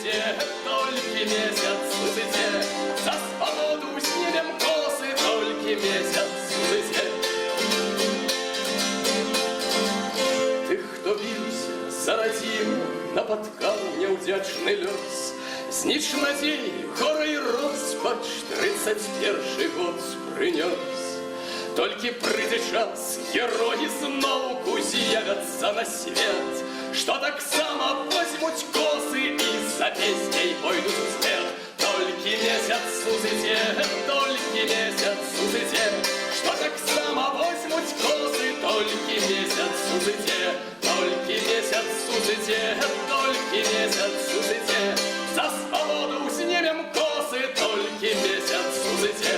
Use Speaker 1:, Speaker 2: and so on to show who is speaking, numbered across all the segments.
Speaker 1: сузите, только месяц сузите, за свободу снимем косы, только месяц сузите. Ты, хто бился за родину, напоткал неудячный лёс, знич надею, хорой роспач 31 год принес. Только прийде час, герої знову з'являться на свет, что так само возьмут косы и за песней пойдут вслед. Только месяц сузите, только месяц сузите, что так само возьмут косы, только месяц сузите, только месяц сузите, только месяц сузите, за свободу снимем косы, только месяц сузите.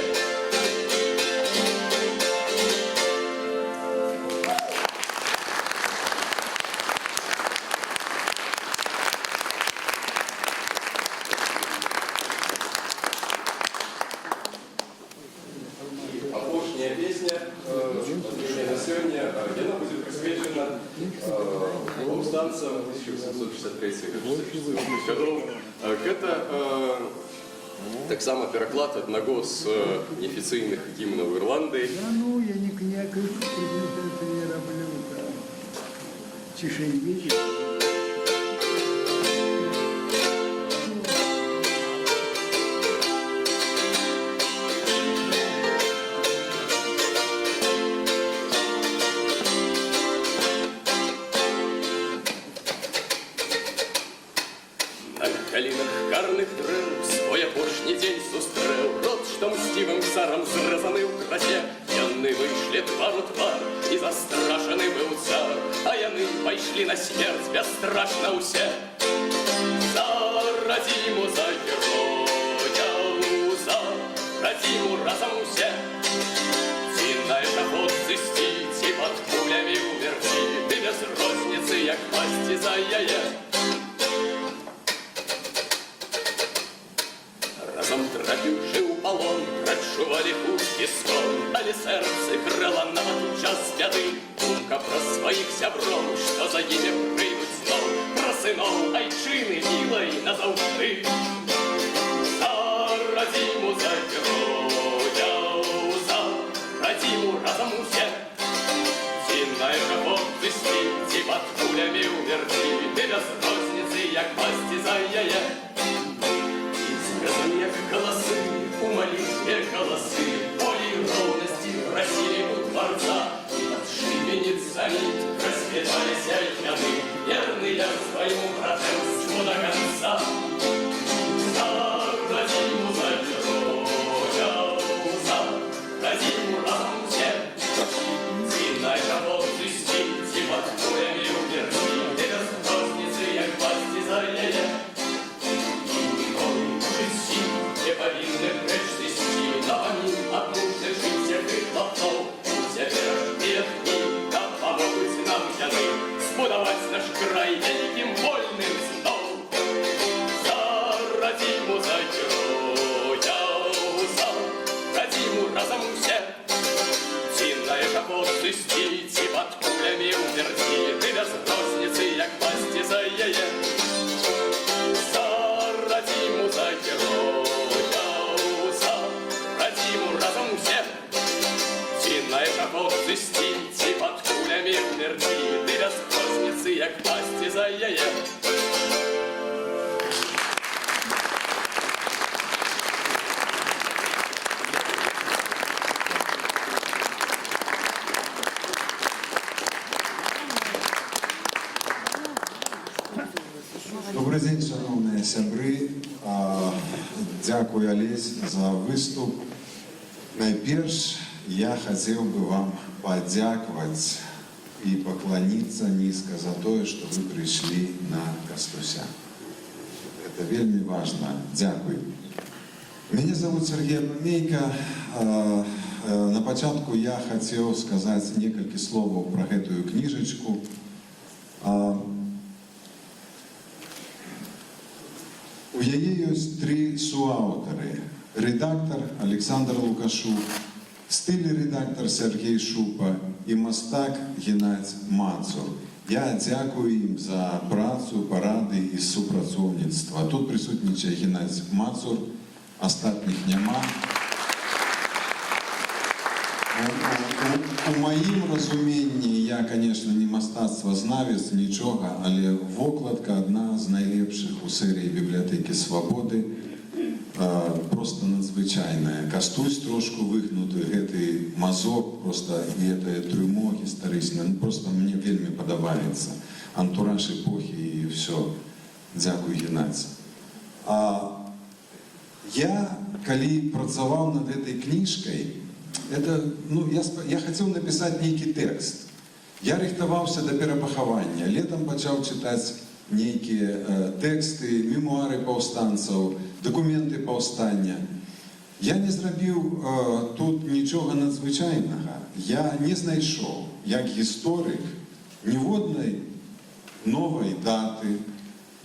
Speaker 1: Повстанцам 1863 годов. Это так само переклад одного з неофіційних гімнів Ірландії.
Speaker 2: Да ну, я ніяких не роблю. Тишині.
Speaker 1: Карних древ свой апошній день зустрел рот, что мстивым царом зрезаны в красе. Яны вышли твар у твар, и застрашены был цар, а яны пошли на смерть бесстрашно усе. За родиму, за героя, за родиму разом усе. Ці эшафот зистить и под пулями умерти, ты без розницы, як пасти за яе. Разом трапивши у полон, прочували пушки сон, але сердце крыло на час беды. Думка про своих зябров, что за ними прийдуть знов, про сынов айчины милой назавжди. За родиму, за героя, за родиму разом усе. Ціна эшафот зистить и под пулями умерти, ты без розницы, як пасти за яе. Сказаньях голосы, умолитве голосы, воли и ровности просили у Творца. И над шибеницами распятались ольхяны, верные своему братерству до конца. За родиму, за героя, за родиму разом все. Ціна эшафот зистить и под пулями умерти, ты без розницы, як пасти за яе. Не повинны прежде сти, напомни от нужных жить всех их плотов. Теперь бедни, да помогут нам яны сбудовать наш край великим вольным сном. За родиму, за героя, за родиму разом все. Ціна эшафот зистить и под пулями умерти, ты без розницы, як пасти за яе. За родиму, за героя, разом все. Ціна эшафот зистить и под пулями умерти, ты без розницы, як пасти за яе.
Speaker 3: Добрый день, шановные сябры. Дякую, Олесь, за выступ. Найперш я хотел бы вам подяковать и поклониться низко за то, что вы пришли на Кастуся. Это вельми важно. Дякую. Меня зовут Сергей Анумейко. На початку я хотел сказать несколько слов про эту книжечку. У яе ёсць тры суаўтары. Редактор Александр Лукашук, стыльны редактор Сергей Шупа и мастак Геннадзь Мацур. Я дзякую ім за працу, парады і супрацоўніцтва. насельніцтва. Тут присутнічає Геннадій Мацур, остатніх нема. У моїм розумінні, я, звісно, не мистецтвознавець, нічого, але вокладка одна з найлепших у серії бібліотеки Свободи. Просто надзвичайна. Кастусь трошку вигнутий, гэтый мазок, просто і це трюмо історичне, ну просто мені вельми подобається. Антураж епохи і все. Дякую, Геннадій. Я, коли працював над этой книжкой, я хотів написати некий текст. Я рихтувався до перепоховання. Летом почав читати некие тексты, мемуары повстанцев, документы повстання. Я не зробив тут нічого надзвичайного. Я не знайшов, як історик, ніводної нової дати,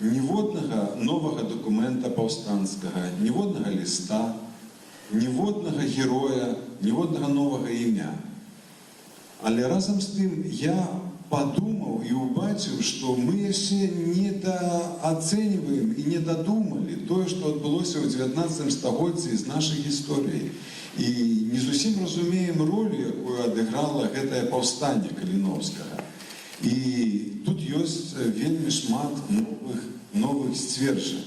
Speaker 3: ніводного нового документа повстанського, ніводного листа, ніводного героя, ніводного нового ім'я. Але разом з тим я подумав і убачив, що ми ще недооцінюємо і недодумали те, що відбулося у 19 столітті з нашої історії. І не зовсім розуміємо роль, яку відіграло це повстання Калиновського. І тут є вельми шмат нових стверджень.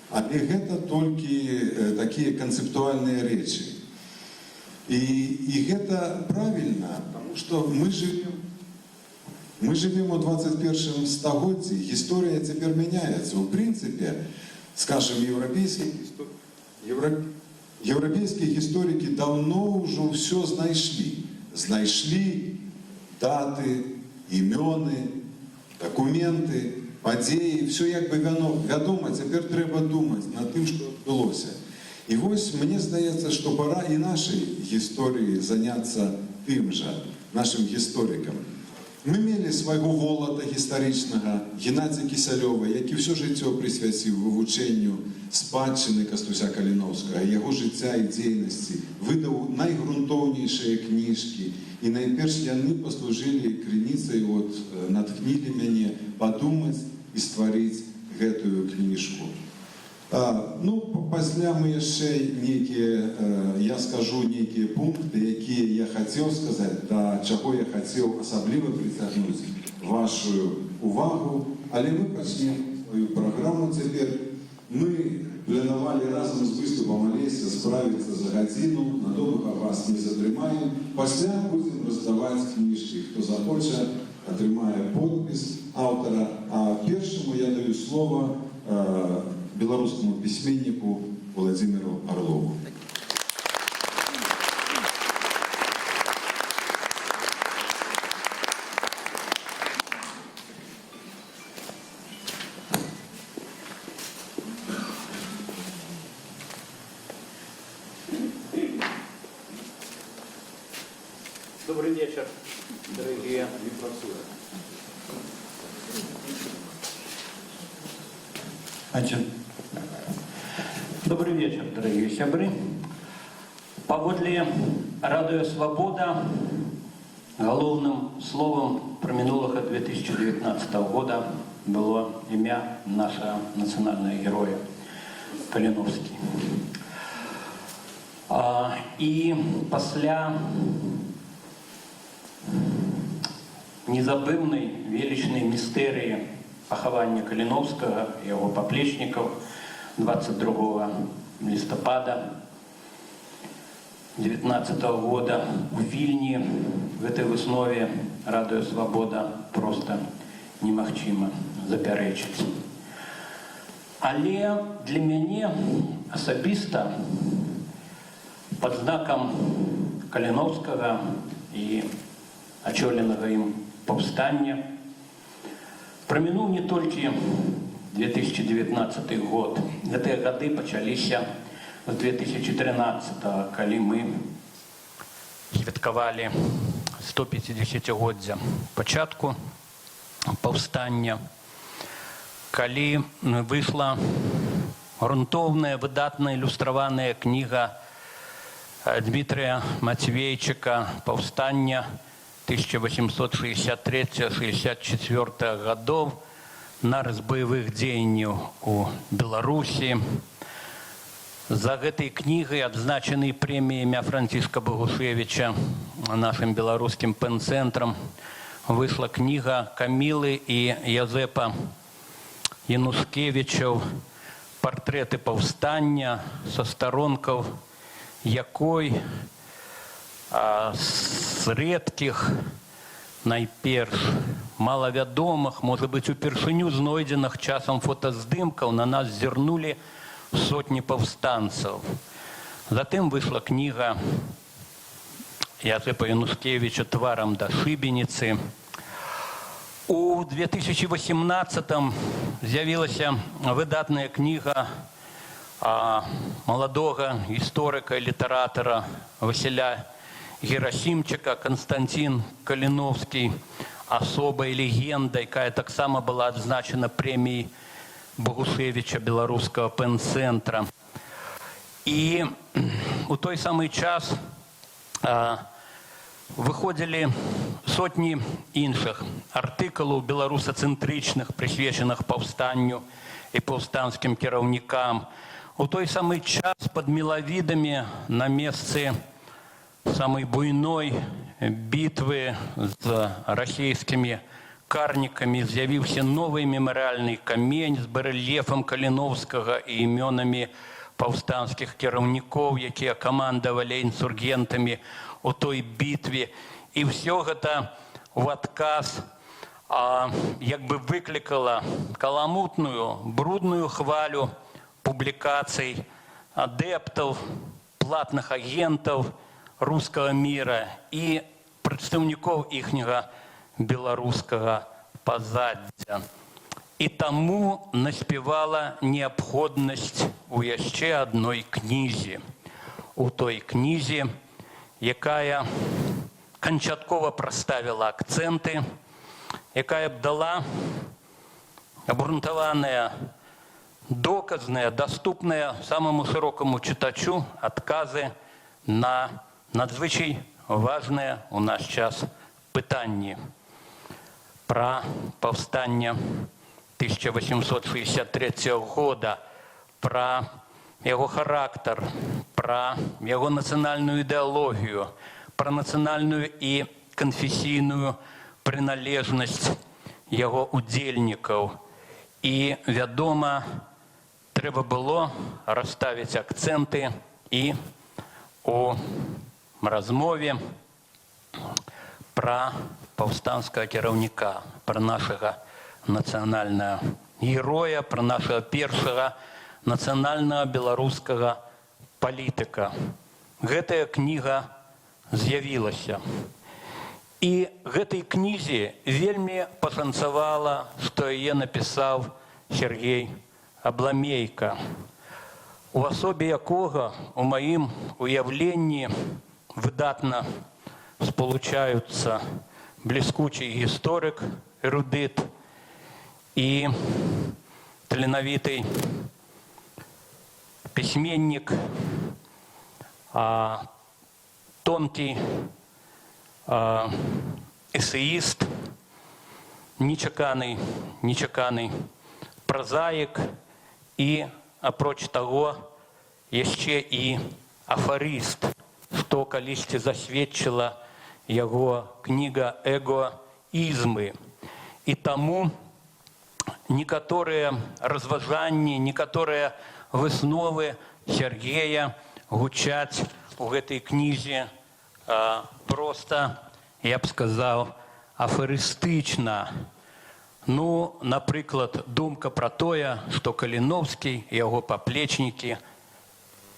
Speaker 3: Але це тільки такі концептуальні речі. И это правильно, потому что мы живем у 21 столетии, история теперь меняется. В принципе, скажем, европейские историки давно уже все знайшли даты, імени, документи, події, все якби відомо, тепер треба думати над тим, що відбулося. І ось мені здається, що пора і нашій історії зайнятися тим же, нашим історикам. Ми мали свого волода історичного, Геннадія Кисельова, який все життя присвятив вивченню спадщини Кастуся Калиновського, його життя і діяльності, видав найґрунтовніші книжки. І найперш вони послужили криницею, натхнили мене подумати і створити цю книжку. Після ми ще я скажу некие пункти, які я хотів сказати, до чого я хотів особливо притягнути вашу увагу. Але ми почнемо свою програму тепер. Ми планували разом з виступом Олеся справитися за годину, надовго вас не затримаємо. Після будемо роздавати книжки. Хто захоче, отримає підпис автора. А першому я даю слово белорусскому письменнику Владимиру Орлову.
Speaker 4: Добрый вечер, дорогие. Добрый вечер, дорогие сябры. Паводле радио «Свобода» головным словом про минулого 2019 года было имя нашего национального героя Калиновский. И пасля незабывной величной мистерии пахавання Калиновского и его поплечников 22 листопада 2019 года в Вильне, в этой основе радио «Свобода» просто немагчыма запярэчыць. Але для мяне асабіста под знаком Калиновского и ачоленага ім повстання прамінуў не толькі 2019 год. Гэтыя гады пачаліся з 2013, калі мы святкавалі 150-годдзя пачатку паўстання, калі выйшла грунтоўная, выдатная ілюстраваная кніга Дмітрия Матвейчика «Повстання» 1863-64 годов, нарыс баявых дзеянняў у Беларусі. За гэтай кнігай адзначаны прэміяй імя Францішка Багушевіча нашым беларускім пэн-цэнтрам. Выйшла кніга Камілы і Язэпа Янускевічаў «Партрэты паўстання», са старонкаў якой з рэдкіх, найперш малавядомых, можа быць, упершыню знойдзеных часам фотаздымкаў на нас зірнулі сотні паўстанцаў. Затым выйшла кніга Язэпа Янускевіча «Тварам да шыбеніцы». У 2018-м з'явілася выдатная кніга маладога гісторыка і літаратара Васіля Герасімчыка «Константин Каліновскі. Асоба і легенда», якая таксама была адзначана прэміяй Багушевіча беларускага пэн-цэнтра. І у той самы час выходзілі сотні іншых артыкулаў беларусацэнтрычных, прысвечаных паўстанню і паўстанцкім кіраўнікам. У той самы час пад мелавідамі на месцы самай буйной бітвы з расійскімі карнікамі з'явіўся новы мемарыяльны камень з барэльефам Каліновскага і імёнамі паўстанцкіх кіраўнікоў, якія камандавалі інсургентамі у той бітве. І ўсё гэта ў адказ як бы выклікала каламутную, брудную хвалю публікацый адэптаў, платных агентаў рускага міра і прадстаўнікоў іхняга беларускага пазаддзя. І таму наспявала неабходнасць у яшчэ адной кнізе. У той кнізе, якая канчаткова праставіла акцэнты, якая б дала абгрунтаваныя, доказныя, даступныя самому шырокаму чытачу адказы на надзвычай важныя ў наш час пытанні пра паўстанне 1863 года, пра яго характар, пра яго нацыянальную ідэалогію, пра нацыянальную і канфесійную прыналежнасць яго удзельнікаў. І, вядома, трэба было расставіць акцэнты і у размове пра паўстанцкага кіраўніка, пра нашага нацыянальнага героя, пра нашага першага нацыянальнага беларускага палітыка. Гэтая кніга з'явілася. І гэтай кнізе вельмі пашанцавала, што яе напісаў Сергей Абламейка, у асобе якога у маім уяўленні выдатна спалучаюцца бліскучы гісторык, эрудыт і таленавіты пісьменнік, тонкі эсеіст, нечаканы празаік і, апроч таго, яшчэ і афарыст, што калісьці засведчыла яго кніга «Эгоізмы». І таму некаторыя разважанні, некаторыя высновы Сергея гучаць у гэтай кнізе проста, я б сказаў, афарыстычна. Ну, напрыклад, думка пра тое, што Каліновскі і яго паплечнікі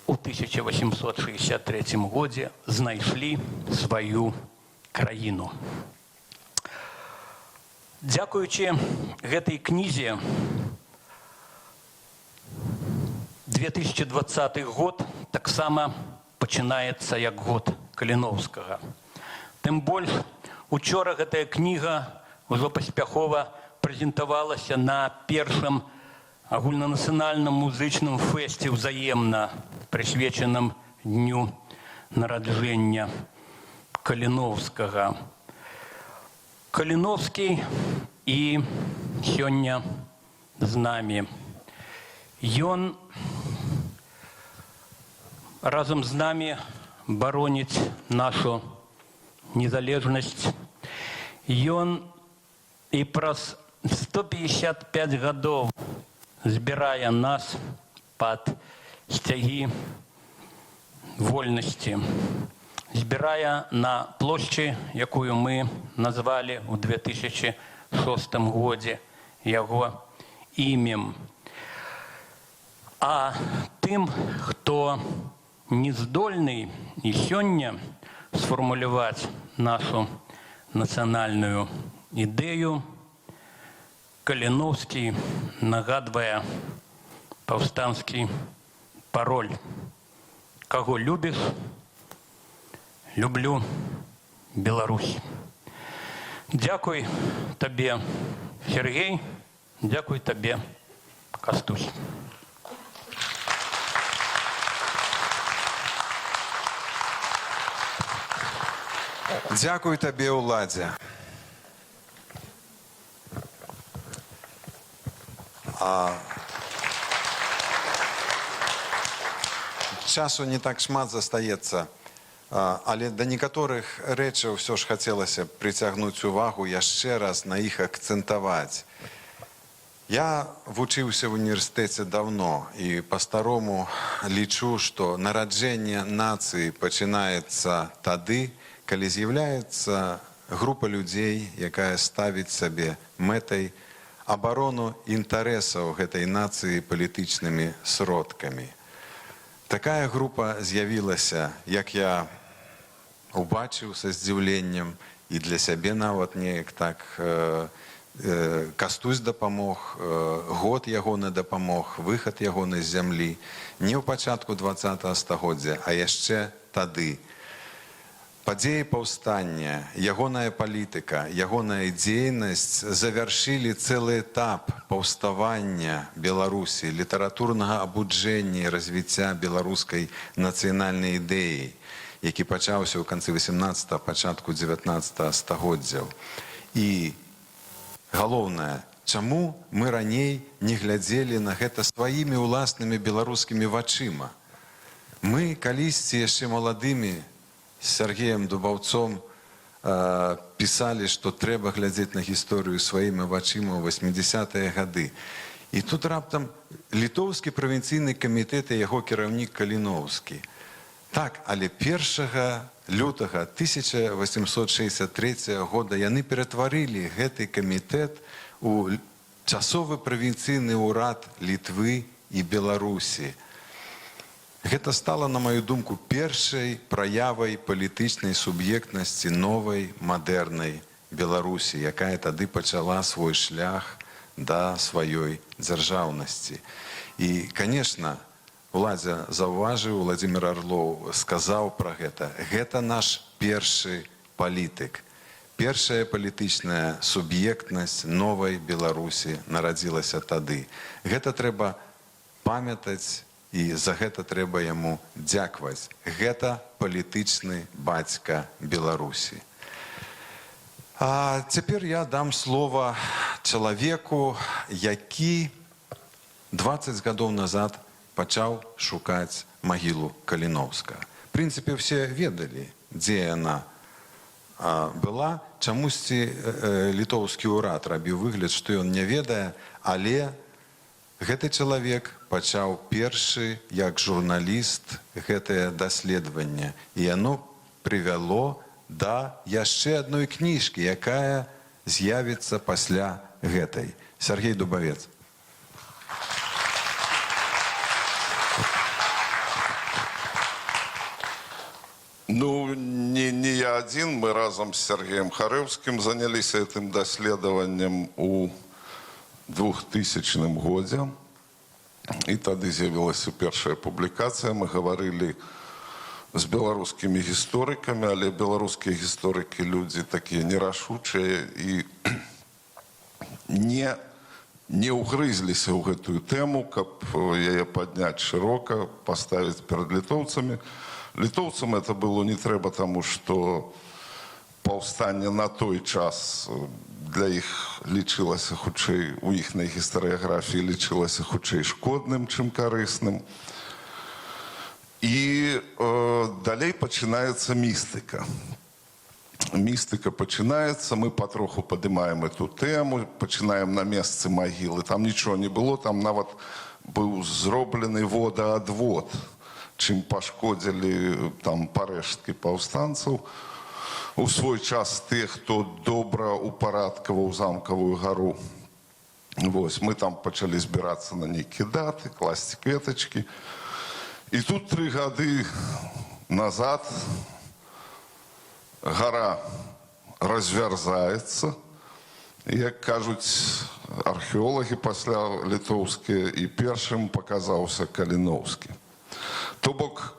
Speaker 4: у 1863 годзе знайшлі сваю краіну. Дзякуючы гэтай кнізе 2020 год таксама пачынаецца як год Каліновскага. Тым больш, учора гэтая кніга ўжо паспяхова прэзентавалася на першым агульнанацыянальным музычным фэсце «Ўзаемна», прысвечаным дню нараджэння Каліновскага. Каліновскі і сёння з намі. Ён разам з намі бароніць нашу незалежнасць. Ён і праз 155 гадоў збірае нас пад сцягі вольнасці. Збірае на плошчы, якую мы назвалі ў 2006 годзе яго імем. А тым, хто не здольны і сёння сфармуляваць нашу нацыянальную ідэю, Каліноўскі нагадвае паўстанскі пароль. Каго любіш? Люблю Беларусь. Дзякуй табе, Сергей, дзякуй табе, Кастусь.
Speaker 3: Дзякуй табе, Уладзе. Часу не так шмат застаецца, але да некаторых рэчаў ўсё ж хацелася прыцягнуць увагу, яшчэ раз на іх акцэнтаваць. Я вучыўся ў універсітэце даўно і па-старому лічу, што нараджэнне нацыі пачынаецца тады, калі з'яўляецца група людзей, якая ставіць сабе мэтай абарону інтарэсаў гэтай нацыі палітычнымі сродкамі. Такая група з'явілася, як я убачыў са здзіўленнем, і для сябе нават неяк так. Кастусь дапамог, год ягоны дапамог, выхад ягоны з зямлі. Не ў пачатку 20-го стагоддзя, а яшчэ тады. Падзеі паўстання, ягоная палітыка, ягоная дзейнасць завяршылі цэлы этап паўставання Беларусі, літаратурнага абуджэння і развіцця беларускай нацыянальнай ідэі, які пачаўся ў канцы 18-го, пачатку 19-го стагоддзяў. І галоўнае, чаму мы раней не глядзелі на гэта сваімі ўласнымі беларускімі вачыма? Мы калісьці яшчэ маладымі з Сергеем Дубаўцом пісалі, што трэба глядзець на гісторыю сваімі вачыма ў 80-е гады. І тут раптам літоўскі правінцыйны камітэт і яго кіраўнік Каліноўскі. Так, але 1 лютага 1863 года яны ператварылі гэты камітэт у часовы правінцыйны ўрад Літвы і Беларусі. Гэта стала, на маю думку, першай праявай палітычнай суб'ектнасці новай мадэрнай Беларусі, якая тады пачала свой шлях да сваёй дзяржаўнасці. І, канешне, Уладзя заўважыў, Владзімір Арлоў сказаў пра гэта. Гэта наш першы палітык. Першая палітычная суб'ектнасць новай Беларусі нарадзілася тады. Гэта трэба памятаць, і за гэта трэба яму дзякаваць. Гэта палітычны бацька Беларусі. А цяпер я дам слова чалавеку, які 20 гадоў назад пачаў шукаць магілу Каліноўскага. В прынцыпе, все ведалі, дзе яна была. Чамусьці літоўскі ўрад рабіў выгляд, што ён не ведае, але гэты чалавек пачаў першы, як журналіст, гэтае даследаванне. І яно прывяло да яшчэ адной кніжкі, якая з'явіцца пасля гэтай. Сергей Дубавец.
Speaker 5: Ну, не я один, мы разом с Сергеем Харэўскім занялись этим даследаваннем у 2000 годзе. І тады з'явілася першая публікацыя. Мы гаварылі з беларускімі гісторыкамі, але беларускія гісторыкі людзі такія нерашучыя і не ўгрызліся ў гэтую тэму, каб яе падняць шырока, паставіць перад літоўцамі. Літоўцам это было не трэба, таму што паўстанне на той час для іх лічылася хутчэй, у іхняй гістарыяграфіі лічылася хутчэй шкодным, чым карысным. І далей пачынаецца містыка. Містыка пачынаецца, мы патроху падымаем эту тэму, пачынаем на месцы магілы. Там нічого не было, там нават быў зроблены водаадвод, чым пашкодзілі там парэшткі паўстанцаў. У свой час тых, хто добра упарадкаваў замкавую гару. Вось, мы там пачалі збірацца на нейкія даты, класці кветачкі. І тут 3 гады назад гора развярзаецца. Як кажуць археолагі пасля літоўскія, і першым паказаўся Каліноўскі. То бок,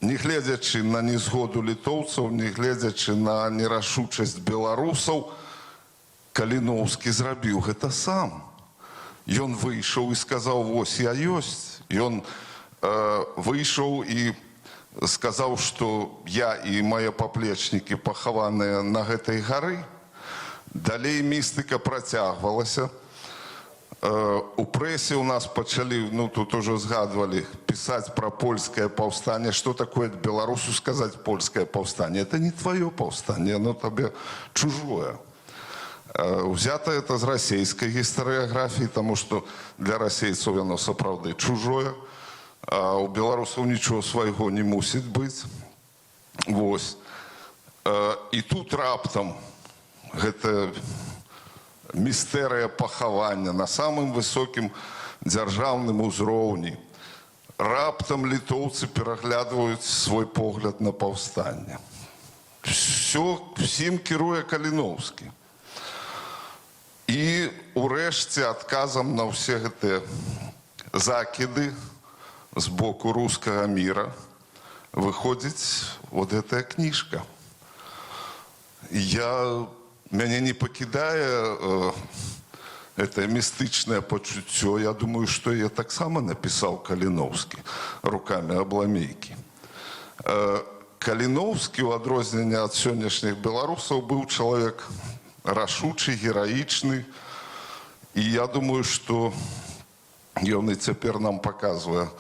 Speaker 5: не гледзячы на незгоду літоўцаў, не гледзячы на нерашучасць беларусаў, Каліноўскі зрабіў гэта сам. Ён выйшаў і сказаў: вось я ёсць. Ён выйшаў і сказаў, што я і мае паплечнікі пахаваныя на гэтай гары. Далей містыка працягвалася. У прэсе у нас пачалі, ну тут ужо згадвалі, пісаць пра польскае паўстанне. Што такое беларусу сказаць польскае паўстанне? Это не твоё паўстанне, оно табе чужое. Взято это з расійскай гістарыяграфіі, таму што для расейцаў яно сапраўды чужое, а у беларусаў нічого свайго не мусіць быць. Вось. І тут раптам гэта містэрыя пахавання на самым высокім дзяржаўным узроўні. Раптам літоўцы пераглядваюць свой погляд на паўстанне. Всім кіруе Каліноўскі. І урэшце адказам на ўсе гэтыя закіды з боку рускага міра выходзіць вот гэтая кніжка. Мяне не пакідае гэтае містычнае пачуццё. Я думаю, што я таксама напісаў Каліноўскі рукамі Абламейкі. Каліноўскі, у адрозненне ад сённяшніх беларусаў, быў чалавек рашучы, гераічны. І я думаю, што ён і цяпер нам паказвае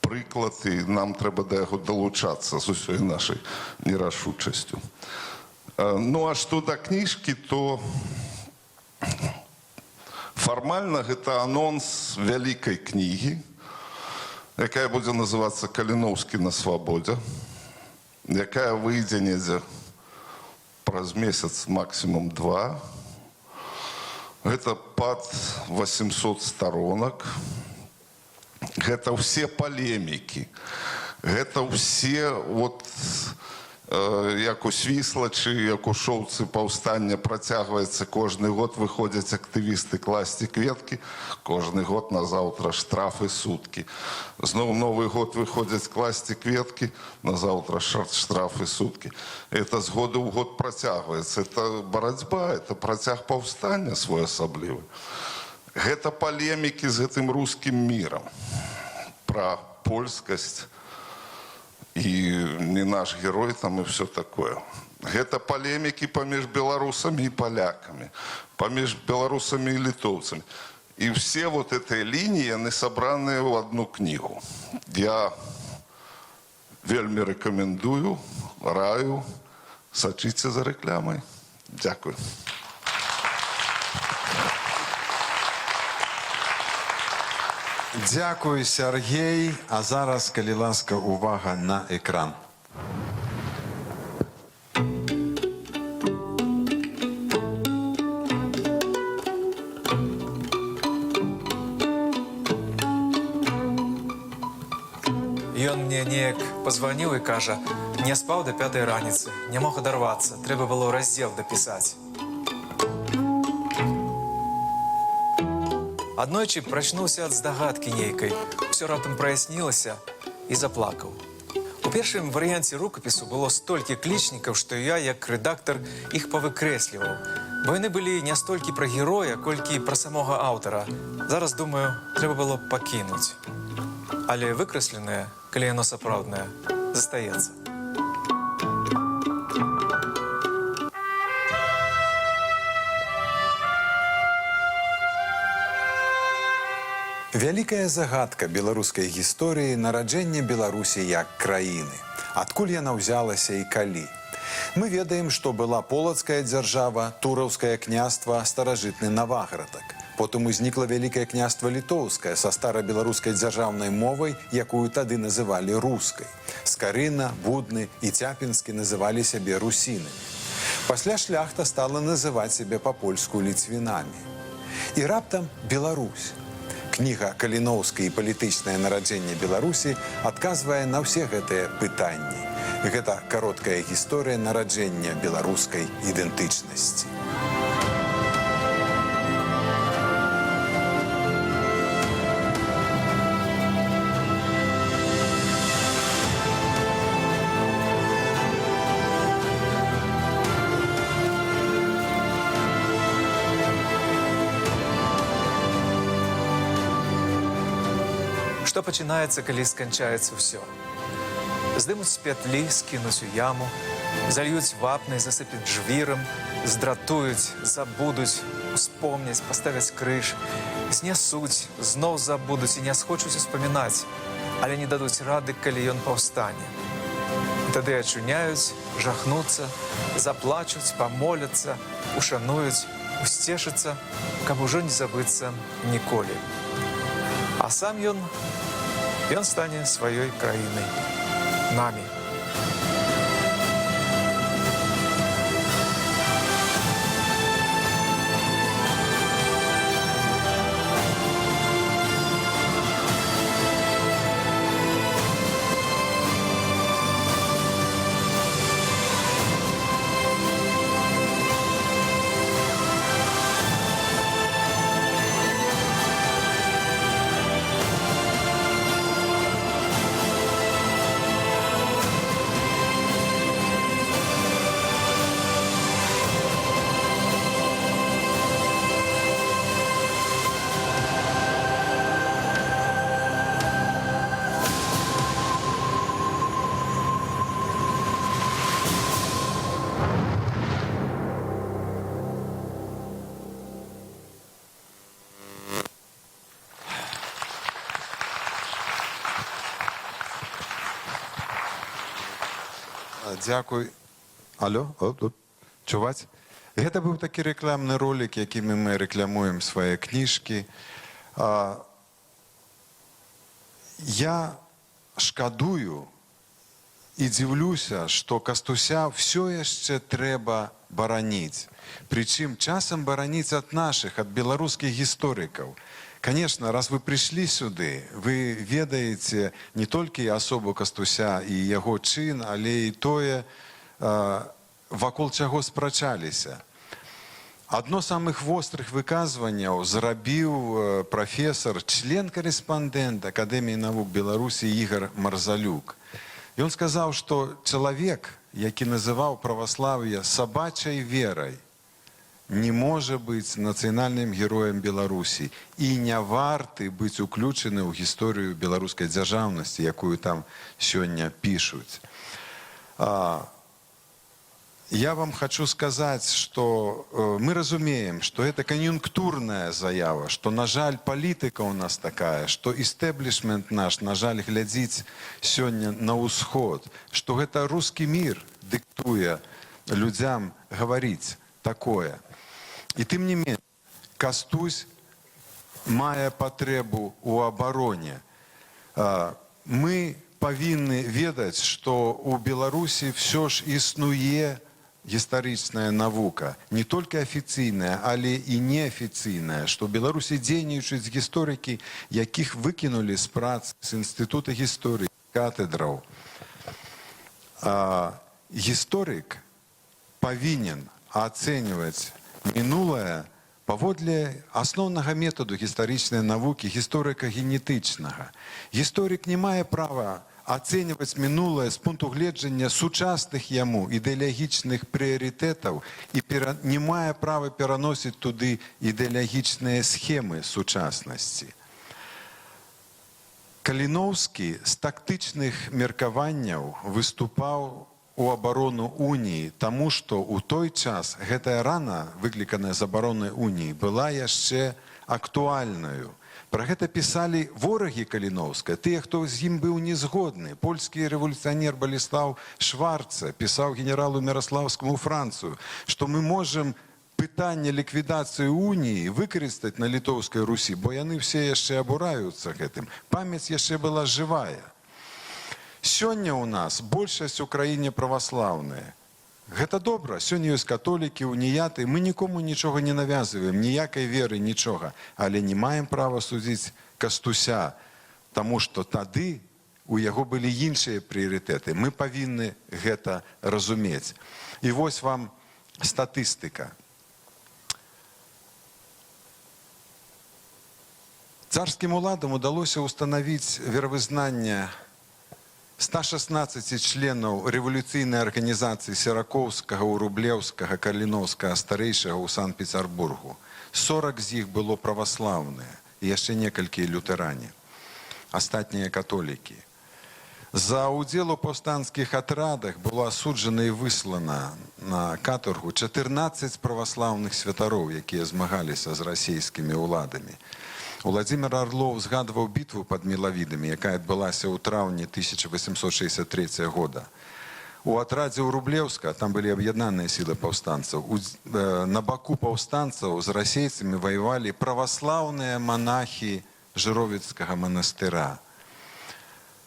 Speaker 5: прыклад, і нам трэба да яго далучацца з усёй нашай нерашучасцю. Ну, а што да кніжкі, то фармальна гэта анонс вялікай кнігі, якая будзе называцца «Каліноўскі на свабодзе», якая выйдзе недзе праз месяц, максимум 2. Гэта пад 800 сторонак. Гэта ўсе палемікі. Гэта ўсе, вот, як у Свіслачы, як у Шоўцы паўстання працягваецца. Кожны год выходзяць актывісты класці кветкі. Кожны год назаўтра штрафы суткі. Зноў Новы год выходзяць класці кветкі. Назаўтра штрафы суткі. Это з года ў год працягваецца. Это барацьба, это працяг паўстання своеасаблівы. Гэта палемікі з гэтым рускім мірам. Пра польскасць. І не наш герой там і все такое. Гэта палемікі паміж беларусамі і палякамі, паміж беларусамі і літоўцамі. І все вот эти лініі, яны сабраныя ў одну кнігу. Я вельмі рэкамендую, раю, сачыце за рэклямай. Дзякуй.
Speaker 3: Дзякуй, Сергей. А зараз, калі ласка, увага на экран.
Speaker 6: Ён мне неяк позваніў і кажа: не спаў до 5-й раніцы, не мог адарвацца, трэба было раздзел дапісаць. Аднойчы прачнуўся ад здагадкі нейкай, усё раптам праяснілася і заплакаў. У першым варыянце рукапісу было столькі клічнікаў, што я, як рэдактар, іх павыкрэсліваў. Бо яны былі не столькі пра героя, колькі пра самога аўтара. Зараз, думаю, трэба было пакінуць. Але выкрэсленае, калі яно сапраўднае, застаецца.
Speaker 7: Вялікая загадка беларускай гісторыі нараджэння Беларусі як краіны. Адкуль яна ўзялася і калі? Мы ведаем, што была полацкая дзяржава, тураўскае княства, старажытны Наваградак. Потым узнікла Вялікае княства літоўскае са старабеларускай дзяржаўнай мовай, якую тады называлі рускай. Скарына, Будны і Цяпінскі называлі сябе русінамі. Пасля шляхта стала называць сябе па-польску ліцвінамі. І раптам Беларусь. Кніга Каліноўскай і палітычнае нараджэнне Беларусі адказвае на ўсе гэтыя пытанні. Гэта кароткая гісторыя нараджэння беларускай ідэнтычнасці.
Speaker 6: Што пачынаецца, калі сканчаецца ўсё? Здымуць з пятлі, скінуць у яму, зальюць вапнай, засыпяць жвірам, здратуюць, забудуць, успомняць, паставяць крыж, знясуць, зноў забудуць і не схочуць успамінаць, але не дадуць рады, калі ён паўстане. Тады ачуняюць, жахнуцца, заплачуць, памоляцца, ушануюць, усцешыцца, каб ужо не забыцца ніколі. А сам ён стане сваёй краінай, намі.
Speaker 3: Дзякуй. Алло, чуваць? Гэта быў такі рэкламны ролик, якімі мы рэкламуем свае кніжкі. Я шкадую і дзіўлюся, што Кастуся ўсё яшчэ трэба бараніць. Прычым часам бараніць ад нашых, ад беларускіх гісторыкаў. Конечно, раз вы пришли сюды, вы ведаеце не толькі асобу Кастуся і яго чын, але і тое, вакол чаго спрачаліся. Адно з самых вострых выказванняў зрабіў прафесор, член-карэспандэнт Акадэміі навук Беларусі Ігор Марзалюк. Ён сказаў, што чалавек, які называў праваслаўе сабачай верай, не можа быць нацыянальным героем Беларусі і не варты быць уключаны ў гісторыю беларускай дзяржаўнасці, якую там сёння пішуць. Я вам хочу сказаць, што мы разумеем, што гэта кан'юнктурная заява, што, на жаль, палітыка ў нас такая, што істэблішмент наш, на жаль, глядзіць сёння на ўсход, што гэта рускі мір дыктуе людзям гаварыць такое. І тым не менш, Кастусь мае патрэбу ў абароне. Мы павінны ведаць, што ў Беларусі ўсё ж існуе гістарычная навука, не толькі афіцыйная, але і неафіцыйная, што ў Беларусі дзейнічаюць гісторыкі, якіх выкінулі з прац з інстытута гісторыі, катедраў. Гісторык павінен ацэньваць мінулае паводле асноўнага метаду гістарычнай навукі, гісторыка-генетычнага. Гісторык не мае права ацэньваць мінулае з пункту гледжання сучасных яму ідэалагічных прыярытэтаў і не мае права пераносіць туды ідэалагічныя схемы сучаснасці. Каліноўскі з тактычных меркаванняў выступаў у абарону Уніі, таму што ў той час гэтая рана, выкліканая з абаронай Уніі, была яшчэ
Speaker 7: актуальную. Пра гэта пісалі ворагі Каліноўскага, тыя, хто з ім быў не згодны. Польскі рэвалюцыянер Баліслаў Шварца пісаў генералу Міраслаўскаму Францыю, што мы можам пытанне ліквідацыі уніі выкарыстаць на літоўскай Русі, бо яны все яшчэ абураюцца гэтым. Памяць яшчэ была жывая. Сёння ў нас большасць у краіне праваслаўная. Гэта добра. Сёння ёсць католікі, уніяты. Мы нікому нічога не навязываем, ніякай веры, нічога. Але не маем права судзіць Кастуся, таму што тады у яго былі іншыя прыярытэты. Мы павінны гэта разумець. І вось вам статыстыка. Царскім уладам удалося ўстанавіць веравызнанне 116 членаў рэвалюцыйнай арганізацыі Серакоўскага, Урублеўскага, Каліноўскага, старэйшага ў Санкт-Пецярбургу. 40 з іх было праваслаўныя, і яшчэ некалькі лютэране, астатнія католікі. За ўдзел у паўстанцкіх атрадах было асуджана і выслана на катаргу 14 праваслаўных святароў, якія змагаліся з расійскімі ўладамі. Уладзімір Арлоў згадваў бітву пад Мелавідамі, якая адбылася ў траўні 1863 года. У атрадзе ў Рублеўска, там былі аб'яднаныя сілы паўстанцаў, на баку паўстанцаў з расейцамі ваявалі праваслаўныя манахі Жыровіцкага манастыра.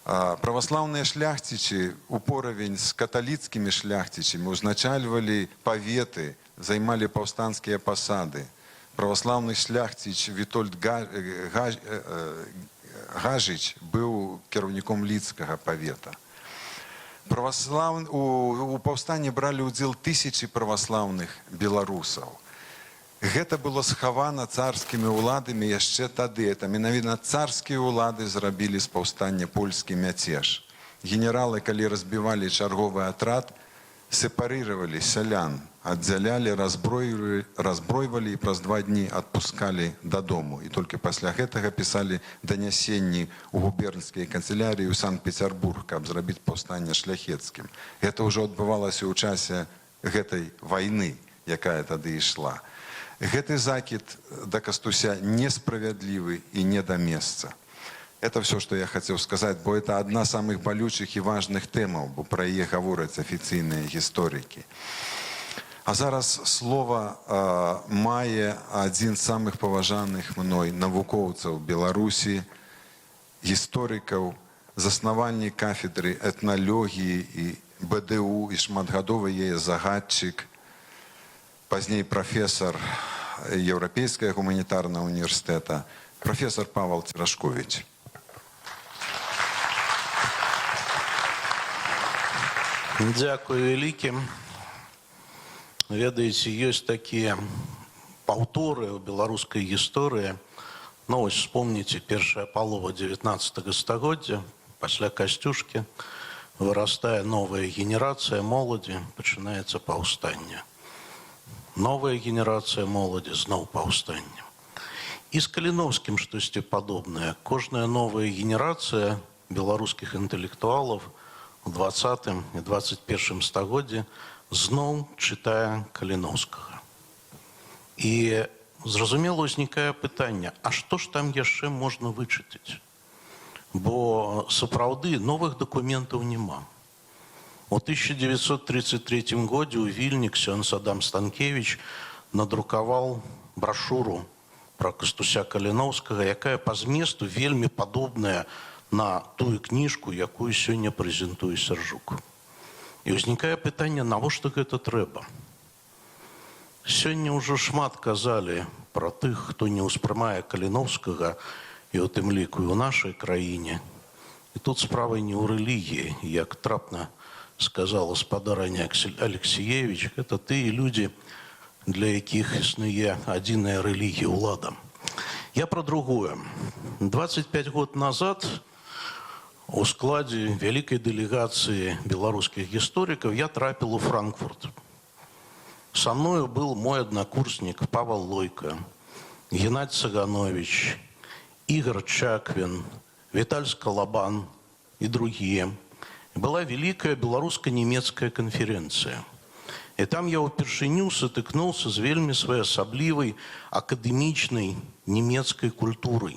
Speaker 7: Праваслаўныя шляхцічы у поравень з каталіцкімі шляхцічамі узначальвалі паветы, займалі паўстанцкія пасады. Праваслаўны шляхціч Вітольд Гажыч быў кіраўніком лідскага павета. У паўстанні бралі ўдзел тысячы праваслаўных беларусаў. Гэта было схавана царскімі ўладамі яшчэ тады. Это менавіта царскія ўлады зрабілі з паўстання польскі мяцеж. Генералы, калі разбівалі чарговы атрад, сепарыравалі сялян, аддзялялі, разбройвалі і праз 2 дні адпускалі дадому. І толькі пасля гэтага пісалі данясенні ў губернскай канцылярыі ў Санкт-Пецярбург, каб зрабіць паўстанне шляхецкім. Гэта ўжо адбывалася ў часе гэтай вайны, якая тады ішла. Гэты закід да Кастуся несправядлівы і не да месца. Это все, что я хотел сказать, бо это одна з самых болючих і важных тэмаў, бо пра яе гавораць афіцыйныя гісторыкі. А зараз слова мае адзін з самых паважаных мной навукоўцаў Беларусі, гісторыкаў, заснавальнік кафедры этналогіі і БДУ і шматгадовы яе загадчык, пазней прафесор Еўрапейскага гуманітарнага універсітэта, прафесор Павел Церашкович.
Speaker 8: Дякую вялікім. Ведаеце, ёсць такія паўторы ў беларускай гісторыі. Ну, вось вспомніце, першая палова 19 стагоддзя, пасля Касцюшкі, вырастае новая генерацыя моладзі, пачынаецца паўстанне. Новая генерацыя моладзі, зноў паўстанне. І з Каліноўскім штосьці падобнае. Кожная новая генерацыя беларускіх інтэлектуалаў у 20 і 21 стагоддзі зноў чытае Каліноўскага. І зразумела узнікае пытанне, а што ж там яшчэ можна вычытаць? Бо сапраўды новых дакументаў няма. У 1933 годзе ў Вільні ксёндз Адам Станкевіч надрукаваў брашуру пра Кастуся Каліноўскага, якая па зместу вельмі падобная на тую кніжку, якую сёння прэзентуе Сяржук. І ўзнікае пытанне, навошта гэта трэба? Сёння ўжо шмат казалі пра тых, хто не ўспрымае Каліноўскага, і у тым ліку і ў нашай краіне. І тут справа не ў рэлігіі, як трапна сказала спадарня Алексеевич, это тыя людзі, для якіх існуе адзіная рэлігія ўладам. Я пра другое. 25 год назад у складзе вялікай дэлегацыі беларускіх гісторыкаў я трапіў у Франкфурт. Со мною был мой однокурсник Павел Лойко, Геннадий Саганович, Игорь Чаквин, Виталий Скалабан и другие. Была великая белорусско-немецкая конференция. І там я ўпершыню сутыкнуўся з вельмі своеасаблівай акадэмічнай нямецкай культурай,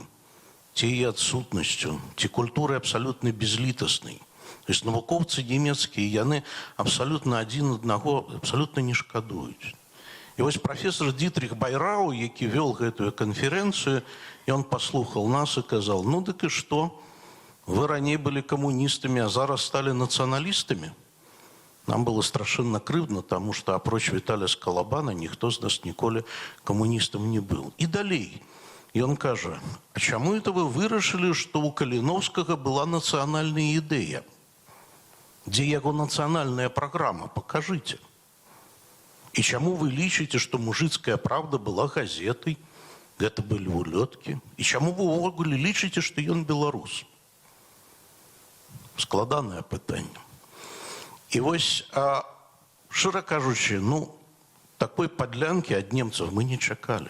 Speaker 8: ці яе адсутнасцю, ці культурай абсалютна безлітаснай. То есть навукоўцы нямецкія, яны абсалютна адзін аднаго абсалютна не шкадуюць. І вось прафесор Дитрих Байрау, які вёл гэтую канферэнцыю, і он паслухаў нас і казаў: ну дык і што? Вы раней былі камуністамі, а зараз сталі нацыяналістамі? Нам было страшэнна крыўдна, таму што апроч Віталія Скалабана ніхто з нас ніколі камуністам не быў. І далей ён кажа: а чаму это вы вырашылі, што ў Каліноўскага была нацыянальная ідэя? Дзе яго нацыянальная праграма? Пакажыце. І чаму вы лічыце, што «Мужыцкая правда» была газетай? Гэта былі улёткі. І чаму вы ўвогуле лічыце, што ён беларус? Складанае пытанне. І вось, шчыра кажучы, такой падлянкі ад немцаў мы не чакалі.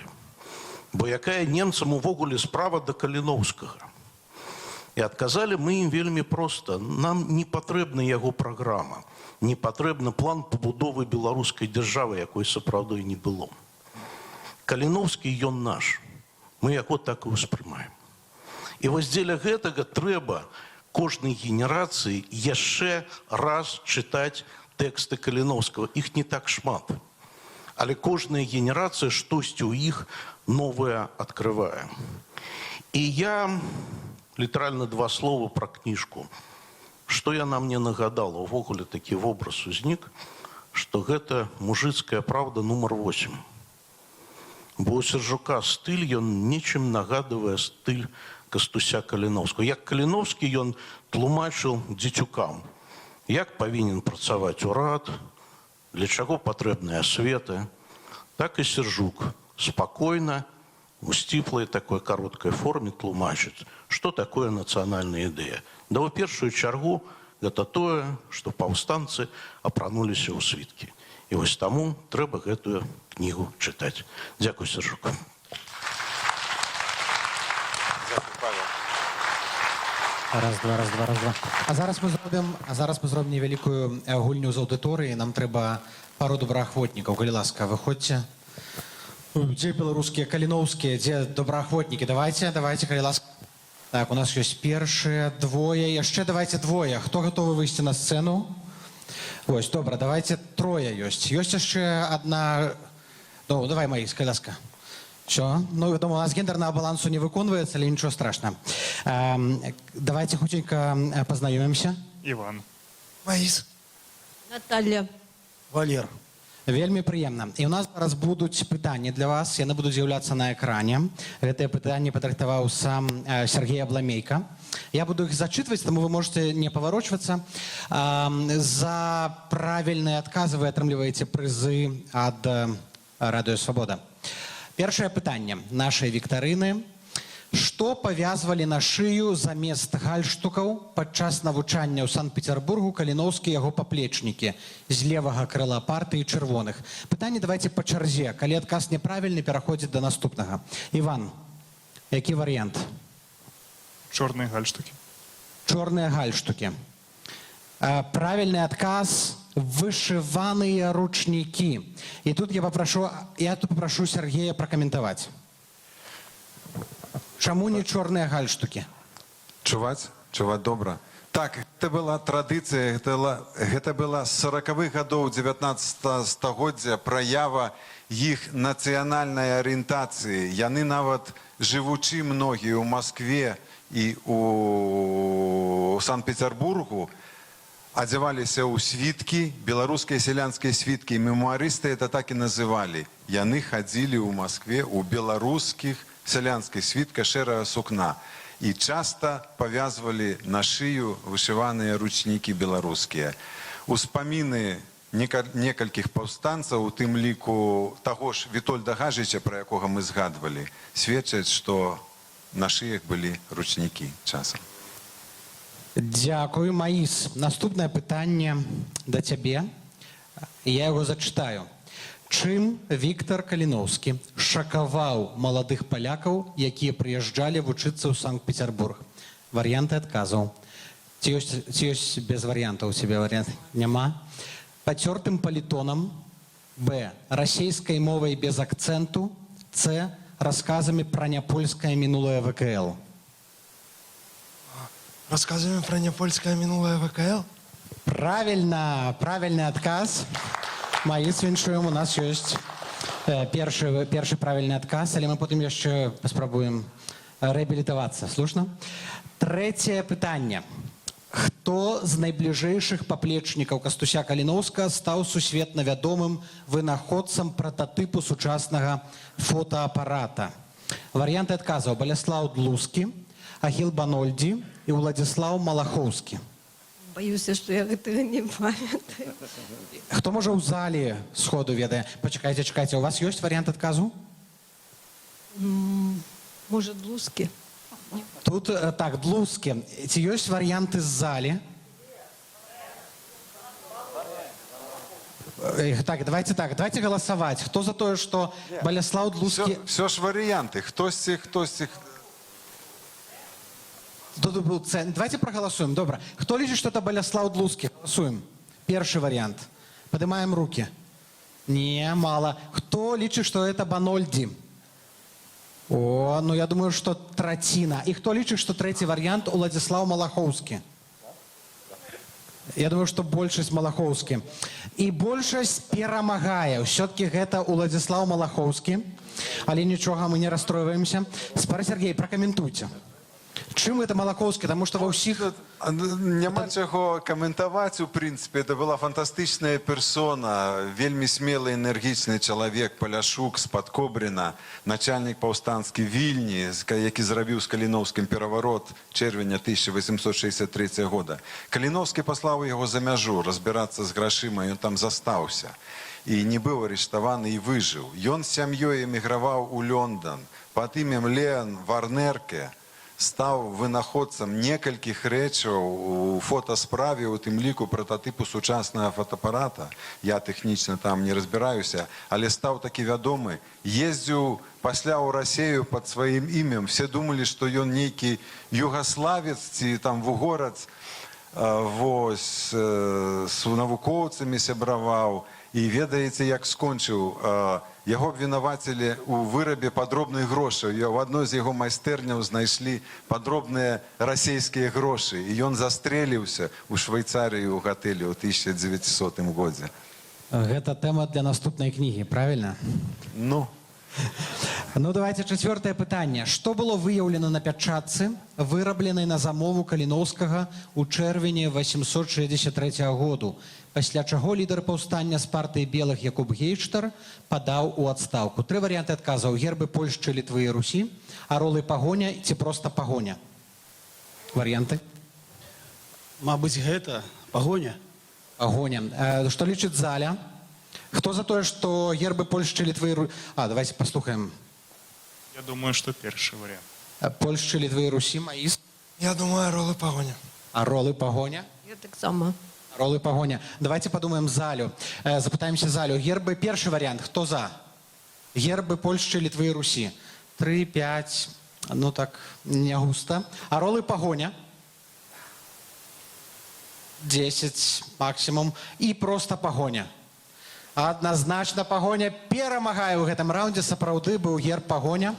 Speaker 8: Бо якая немцам увогуле справа да Каліноўскага? І адказалі мы ім вельмі проста: нам не патрэбна яго праграма, не патрэбна план пабудовы беларускай дзяржавы, якой сапраўды не было. Каліноўскі ён наш, мы яго так і ўспрымаем. І вось дзеля гэтага трэба кожнай генерацыі яшчэ раз чытаць тэксты Каліноўскага. Іх не так шмат. Але кожная генерацыя штосьці ў іх новае адкрывае. І я літаральна 2 словы пра кніжку. Што яна мне нагадала? Увогуле такі вобраз узнік, што гэта «Мужыцкая правда» нумар 8. Бо у Сержука стыль, ён нечым нагадывае стыль Кастуся Каліноўскага. Як Каліноўскі ён тлумачыў дзецюкам, як павінен працаваць урад, для чаго патрэбная асвета, так і Сержук спакойна, у сціплай такой кароткай форме тлумачыць, што такое нацыянальная ідэя. Да ў першую чаргу гэта тое, што паўстанцы апрануліся ў світкі. І вось таму трэба гэтую кнігу чытаць. Дзякуй, Сержук.
Speaker 9: Раз, два. А зараз мы зробім невялікую гульню з аўдыторыі. Нам трэба пару добраахвотнікаў. Калі ласка, выходзьце. Дзе беларускія, каліноўскія, дзе добраахвотнікі? Давайте, калі ласка. Так, у нас ёсць першыя, двое, яшчэ давайте двое. Хто гатовы выйсці на сцэну? Вось, добра, давайте трое ёсць. Ёсць яшчэ одна... Ну, давай, Маіс, калі ласка. Що? Ну, я думаю, у нас гендерного балансу не выконваецца, але нічого страшного. Давайте хутенько познаёмимся.
Speaker 10: Иван.
Speaker 2: Маис.
Speaker 11: Наталья.
Speaker 2: Валер.
Speaker 9: Вельмі прыемна. І у нас зараз будуць пытанні для вас. Яны будуць з'яўляцца на экране. Гэтыя пытанні падрыхтаваў сам Сергей Абламейка. Я буду их зачитывать, тому вы можете не поворачиваться. За правильные отказы вы атрымліваеце призы от Радио Свобода. Першае пытанне нашай віктарыны. Што павязвалі на шыю замест гальштукаў падчас навучання ў Санкт-Петербургу Каліноўскі і яго паплечнікі з левага крыла партыі чырвоных? Пытанне давайте па чарзе. Калі адказ няправільны, пераходзіць да наступнага. Іван, які варыянт?
Speaker 10: Черные гальштуки.
Speaker 9: Чорныя гальштукі. Правильный отказ – вышиванные ручники. И тут я попрошу Сергея прокомментовать. Чаму не чорныя гальштуки?
Speaker 7: Чуваць добра. Так, гэта была традыцыя, гэта была з 40-х гадоў 19 стагоддзя праява іх нацыянальнай арыентацыі. Яны нават, жывучы многія ў Маскве і у Санкт-Петербургу, адзяваліся ў світкі, беларускія сялянскія світкі, і мемуарысты это так і называлі. Яны хадзілі ў Маскве ў беларускіх сялянскіх світках шэрага сукна і часта павязвалі на шыю вышываныя ручнікі беларускія. Успаміны некалькіх паўстанцаў, у тым ліку таго ж Вітольда Гажыча, пра якога мы згадвалі, сведчаць, што на шыях былі ручнікі часам.
Speaker 9: Дякую, Маіс. Наступнае пытанне да цябе. Я яго зачытаю. Чым Віктор Каліноўскі шакаваў маладых палякаў, якія прыязджалі вучыцца ў Санкт-Петербург? Варыянты адказаў. Ці ёсць без варыянтаў у цябе варыянт? Няма. Пацёртым палітонам, Б. Расійскай мовай без акценту. С. Рассказами про непольское минулое ВКЛ.
Speaker 2: Рассказываем про непольское минулое ВКЛ.
Speaker 9: Правильно, правильный отказ. Маіс, віншуем, у нас ёсць першы правільны адказ, але мы потым яшчэ паспрабуем рэабілітавацца. Слушна? Трэцяе пытанне. Хто з найбліжэйшых паплечнікаў Кастуся Каліноўскага стаў сусветна вядомым вынаходцам прататыпу сучаснага фотоапарата? Варыянты адказаў: Баляслаў Длускі, Ахіл Банольдзі і Уладзіслаў Малахоўскі.
Speaker 11: Боюся, што я гэтага не памятаю.
Speaker 9: Хто можа ў зале сходу ведае? Пачакайце, чакайце, у вас ёсць варыянт адказу?
Speaker 11: Можа, Длускі?
Speaker 9: Тут так, Длускі. Ці ёсць варыянты з зале? Так, давайте галасаваць. Хто за тое, што Баляслаў Длускі...
Speaker 7: Все ж варыянты. Хтосьці.
Speaker 9: Тут был давайте проголосуем. Добро. Кто лічыць, что это Баляслаў Длускі? Голосуем. Первый вариант. Поднимаем руки. Не, мало. Кто лічыць, что это Банольди? О, ну я думаю, что траціна. И кто лічыць, что третий вариант Уладзіслаў Малахоўскі? Я думаю, что большасць Малахоўскі. И большасць перамагае. Все-таки это Уладзіслаў Малахоўскі. Але нічога, мы не расстроиваемся. Спар Сергей, прокомментуйте. Чым это Малахоўскі? Таму што ва ўсіх...
Speaker 7: Няма чаго каментаваць, у прынцыпе. Это была фантастычная персона, вельмі смелы, энергічны чалавек, Паляшук з-пад Кобрына, начальнік паўстанскі Вільні, які зрабіў з Каліноўскім пераварот чэрвеня 1863 года. Каліноўскі паслаў яго за мяжу разбірацца з грашыма, ён там застаўся. І не быў арыштаваны і выжыў. Ён з сям'ёй эміграваў у Лондон пад імем Леан Варнерке, стаў вынаходцам некалькіх рэчаў у фотасправе, у тым ліку прататыпу сучаснага фотоапарата. Я тэхнічна там не разбіраюся, але стаў такі вядомы. Ездзіў пасля ў Расею пад сваім імем. Все думалі, што ён нейкі югаславец ці там вугорац, вось, з навукоўцамі сябраваў. І ведаеце, як скончыў? Яго абвінавацілі ў вырабе падробных грошаў. У адной з яго майстэрняў знайшлі падробныя расейскія грошы. І ён застрэліўся ў Швейцарыі ў гатэлі ў 1900 годзе.
Speaker 9: Гэта тэма для наступнай кнігі, правильно?
Speaker 7: Ну,
Speaker 9: давайте чацвёртае пытанне. Што было выяўлена на пячатцы, вырабленай на замову Каліноўскага ў чэрвені 863 году, пасля чаго лідар паўстання з партыі белых Якуб Гейштар падаў у адстаўку? Тры варыянты адказаў: гербы Польшчы, Літвы і Русі, аролы пагоня ці проста пагоня. Варыянты?
Speaker 2: Мабыць, гэта пагоня.
Speaker 9: Пагоня. Што лічыць заля? Хто за тое, што гербы Польшчы, Літвы і Русі... Давайте паслухаем.
Speaker 10: Я думаю, что первый вариант.
Speaker 9: Польшчы, Літвы і Русі, Маіс.
Speaker 2: Я думаю, аролы пагоня.
Speaker 9: Аролы пагоня.
Speaker 11: Я таксама.
Speaker 9: Ролы пагоня. Давайте подумаем залю. Запытаемся залю. Гербы, першы вариант. Хто за? Гербы Польшчы, Літвы і Русі. 3, 5. Ну так, не густа. Аролы пагоня. 10 максимум. І проста пагоня. Адназначна пагоня перамагае ў гэтым раўндзе. Сапраўды быў герб пагоня.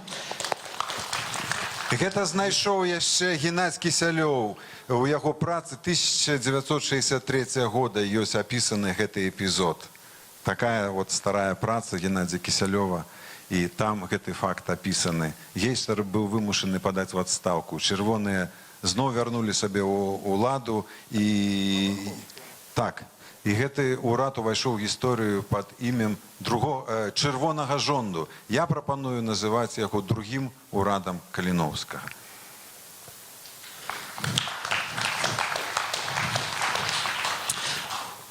Speaker 7: Гэта знайшоў яшчэ Геннадзь Кісялёў. У яго працы 1963 года ёсць апісаны гэты эпізод. Такая вот старая праца Геннадзя Кісялёва, і там гэты факт апісаны. Гейштар быў вымушаны падаць у адстаўку. Чырвоныя зноў вярнулі сабе ўладу, і так. І гэты ўрад увайшоў у гісторыю пад імем чырвонага жонду. Я прапаную называць яго другім урадам Каліноўскага.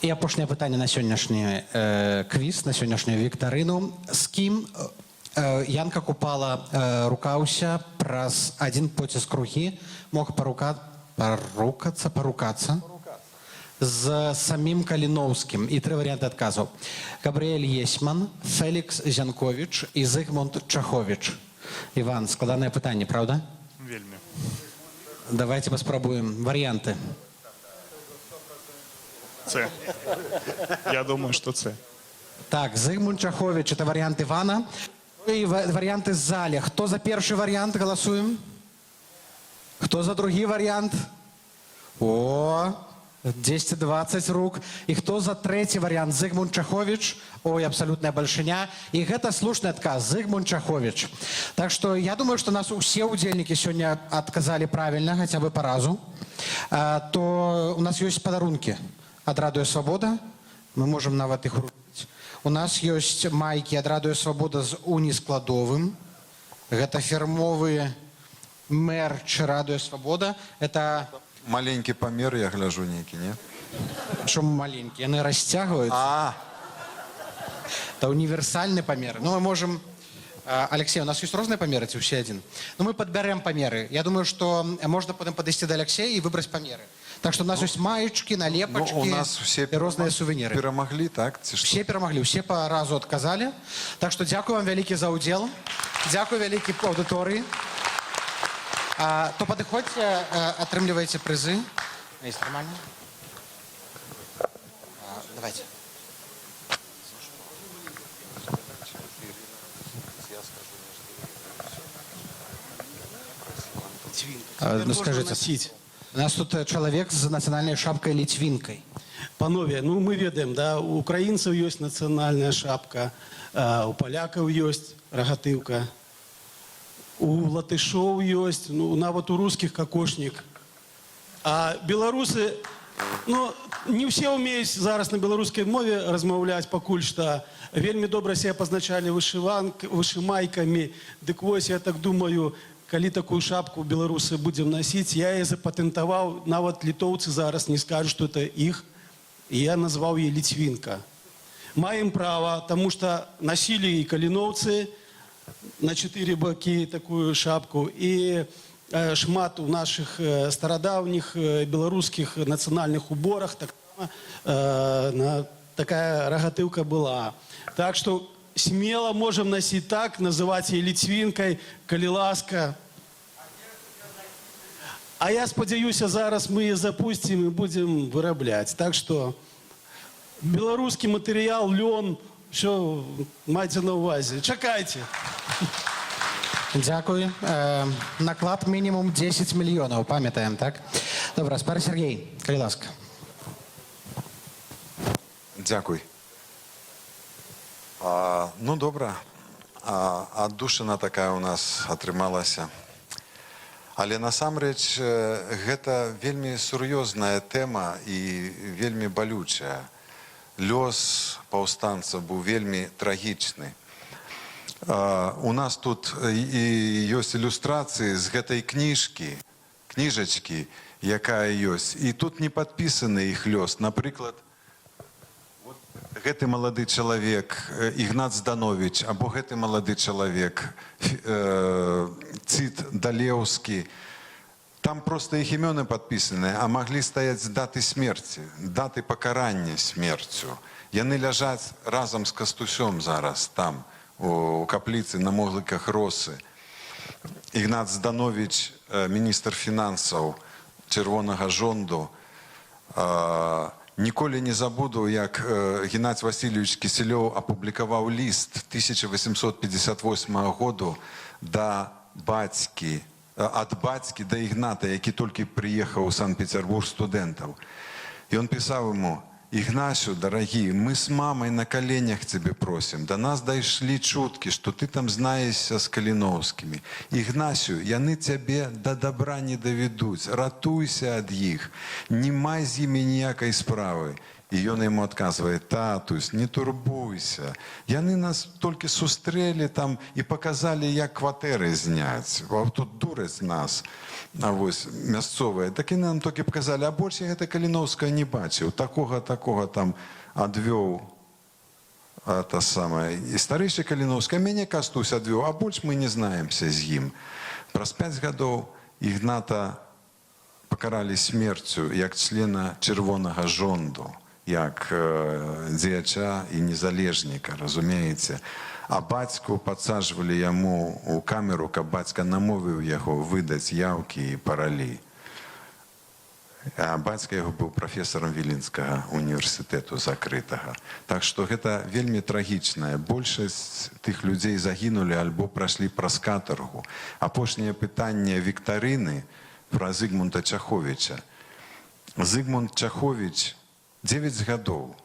Speaker 9: І апошняе пытанне на сённяшні квіз, на сённяшнюю віктарыну. З кім Янка Купала рукаўся праз адзін поціск рукі, мог парукацца з самім Каліноўскім. І тры варыянты адказаў: Габрыэль Есьман, Фелікс Зянковіч і Зыгмунд Чаховіч. Іван, складанае пытанне, правда?
Speaker 10: Вельми.
Speaker 9: Давайте паспрабуем. Варыянты.
Speaker 10: С. Я думаю, что С.
Speaker 9: Так, Зигмунд Чахович, это вариант Ивана. И варианты в зале. Кто за первый вариант голосуем? Кто за другий вариант? О, 10-20 рук. И кто за третий вариант? Зигмунд Чахович. Ой, абсолютная большиня. И это слушный отказ. Зигмунд Чахович. Так что я думаю, что нас все удельники сегодня отказали правильно, хотя бы по разу. То у нас есть подарунки от Радио Свобода. Мы можем нават их рубить. У нас есть майки от Радио Свобода с уніскладовым. Это фирмовые мерч Радио Свобода. Это...
Speaker 7: Маленький памер, я гляжу, нейкі, не?
Speaker 9: Что маленькие? Они растягиваются. Это универсальный помер. Ну, мы можем... Алексей, у нас есть разные померы, эти все один. Но мы подберем померы. Я думаю, что можно потом подойти до Алексея и выбрать померы. Так что у нас есть маечки, налепочки,
Speaker 7: у нас все
Speaker 9: и разные сувениры.
Speaker 7: Перемогли, так?
Speaker 9: Все перемогли, все по разу отказали. Так что дякую вам великий за удел. Дякую великий аудитории. То подходите, отрымливайте призы. Есть нормально? Давайте. Ну скажите, у нас тут человек з національною шапкою літвінкою.
Speaker 2: Панове, ну мы ведаем, да, у украинцев есть национальная шапка, у поляков есть рогатывка, у латышов есть, ну, нават у русских кокошник. А белорусы, ну, не все умеют зараз на белорусской мове размаўляць, пакуль что вельмі добра себя позначали вышымайками. Дык вось, я так думаю, калі такую шапку белорусы будем носить, я ее запатентовал, нават литовцы зараз не скажут, что это их, и я назвал ее литвинка. Маем право, потому что носили и калиновцы на 4 боки такую шапку, и шмат у наших стародавних белорусских национальных уборах такая рогатывка была. Так что смело можем носить так, называть ее литвинкой, калі ласка. А я спадзяюся, зараз мы ее запустим и будем выраблять. Так что белорусский материал, лен, все майте на увазе. Чакайте.
Speaker 9: Дякую. Наклад мінімум 10 мільйонів, пам'ятаємо, так? Добре, спар Сергій, калі ласка.
Speaker 7: Дякую. Ну, добра. Аддушина такая у нас атрымалася. Але насамрэч гэта вельмі сур'ёзная тэма і вельмі балючая. Лёс паўстанцаў быў вельмі трагічны. У нас тут ёсць ілюстрацыі з гэтай кніжачкі, якая ёсць. І тут не падпісаны іх лёс. Напрыклад, гэты малады чалавек Ігнат Зданович, або гэты малады чалавек Цит Далеўскі. Там просто іх імёны падпісаныя, а маглі стаяць даты смерці, даты пакарання смерцю. Яны ляжаць разам з Кастусём зараз там, у капліцы на могілках Росы. Ігнат Зданович, міністр фінансаў Чырвонага жонду. Ніколі не забуду, як Геннадзь Васильевич Кісельоў апублікаваў ліст 1858 году ад бацькі да Ігната, які толькі прыехаў у Санкт-Петербург студэнтаў. І он пісаў ему: «Игнасю, дорогие, мы с мамой на коленях тебе просим. До нас дошли чутки, что ты там знаешься с Калиновскими. Игнасю, яны тебе до добра не доведут. Ратуйся от них. Не май з ими ніякой справы». И он ему отказывает: «Татусь, не турбуйся. Яны нас только сустрели там и показали, як кватэры зняць. А тут дураць нас. А вось мясцовая, так і нам толькі показали, а больше гэта Каліновская не бачыў. Такога там адвёў та самая. І старэйшы Каліновскі, а мяне Кастусь адвёў, а больш мы не знаемся з ім. Праз 5 гадоў Ігната пакаралі смерцю як члена Чырвонага жонду, як дзеяча і незалежніка, разумееце. А бацьку падсаджвалі яму ў камеру, каб бацька намовіў яго выдаць яўкі і паралі.
Speaker 3: Бацька яго быў прафесарам Віленскага універсітэту закрытага. Так што гэта вельмі трагічная. Большасць тых людзей загінулі альбо прайшлі праз катаргу. Апошняе пытанне віктарыны пра Зыгмунта Чаховіча. Зыгмунд Чаховіч 9 гадоў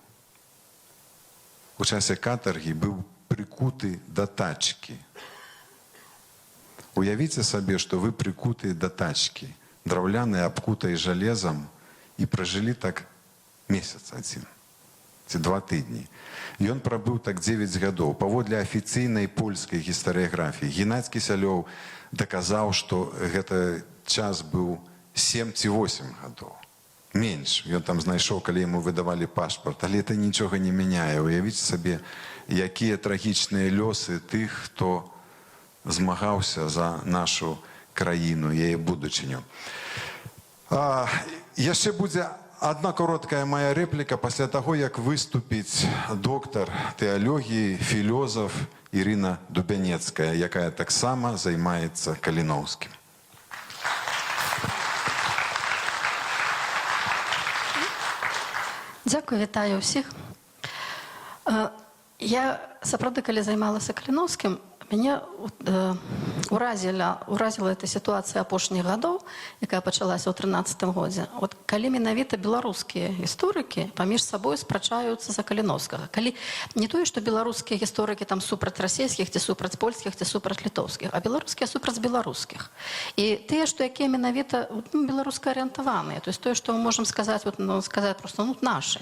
Speaker 3: у часе катаргі быў прыкуты да тачкі. Уявіце сабе, што вы прыкуты да тачкі, драўляныя, абкутай жалезам, і пражылі так месяц адзін, ці 2 тыдні. Ён прабыў так 9 гадоў. Паводле афіцыйнай польскай гістарыяграфіі Геннадзь Кісялёў даказаў, што гэты час быў 7 ці 8 гадоў. Менш. Ён там знайшоў, калі яму выдавалі пашпарт, але это нічога не мяняе. Уявіце сабе, якія трагічныя лёсы тых, хто змагаўся за нашу краіну, яе будучыню. Яшчэ будзе одна короткая моя рэпліка пасля таго, як выступіць доктар тэалогіі, філёзаф Ірына Дубянецкая, якая таксама займаецца Каліноўскім.
Speaker 12: Дзякую, вітаю ўсіх. Я, сапраўды, калі займалася Каліноўскім, мяне уразіла эта сітуацыя апошніх гадоў, якая пачалася ў 13-м годзе. От калі менавіта беларускія гісторыкі паміж сабой спрачаюцца за Каліноўскага. Калі не тое, што беларускія гісторыкі там супраць расійскіх, ці супраць польскіх, ці супраць літоўскіх, а беларускія супраць беларускіх. І тыя, што якія менавіта беларуска арыентаваныя, то есть тое, што мы можам сказаць, просто нашы.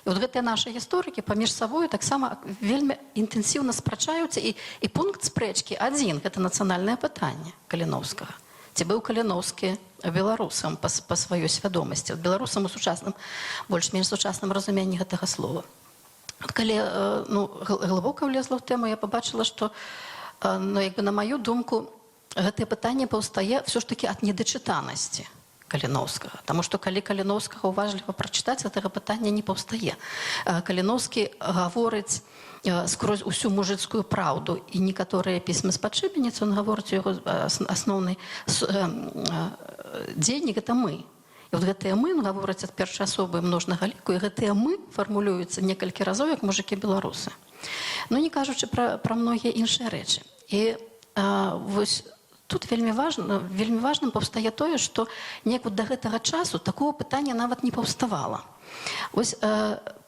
Speaker 12: І от гэтыя нашы гісторыкі паміж сабою таксама вельмі інтэнсіўна спрачаюцца, і пункт спрэчкі адзін, гэта нацыянальнае пытанне Каліноўскага. Ці быў Каліноўскі беларусам па сваёй свядомасці, беларусам у сучасным, больш-менш сучасным разуменні гэтага слова. Калі глыбока влезла ў тэму, я пабачыла, што, на маю думку, гэтае пытанне паўстае ўсё ж такі ад недачытанасці Каліноўскага. Таму што калі Каліноўскага уважліва прачытаць, гэтага пытання не паўстае. Каліноўскі гаворыць скрозь усю мужыцкую праўду, і некаторыя пісьмы з падшыбеніцы, ён гаворыць, яго асноўны дзейнік — гэта мы. І вот гэтыя мы гавораць ад першай асобы множнага ліку, і гэтыя мы фармулююцца некалькі разоў як мужыкі-беларусы. Не кажучы пра многія іншыя рэчы. І вось тут вельмі важным паўстае тое, што неяк да гэтага часу такого пытання нават не паўставала. Вось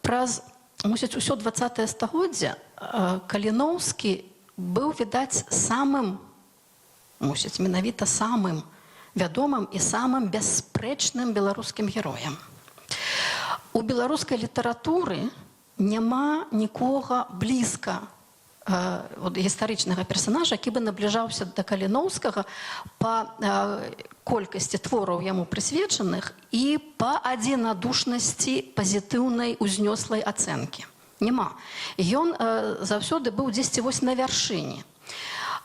Speaker 12: праз, мусіць, усё 20-е стагоддзе Каліноўскі быў, відаць, самым, мусіць, менавіта самым вядомым і самым бясспрэчным беларускім героем. У беларускай літаратуры няма нікога блізка гістарычнага персанажа, які бы набліжаўся да Каліноўскага па колькасці твораў яму прысвечаных і па адзінадушнасці пазітыўнай узнёслай ацэнкі. Няма. Ён заўсёды быў дзесьці вось на вяршыні.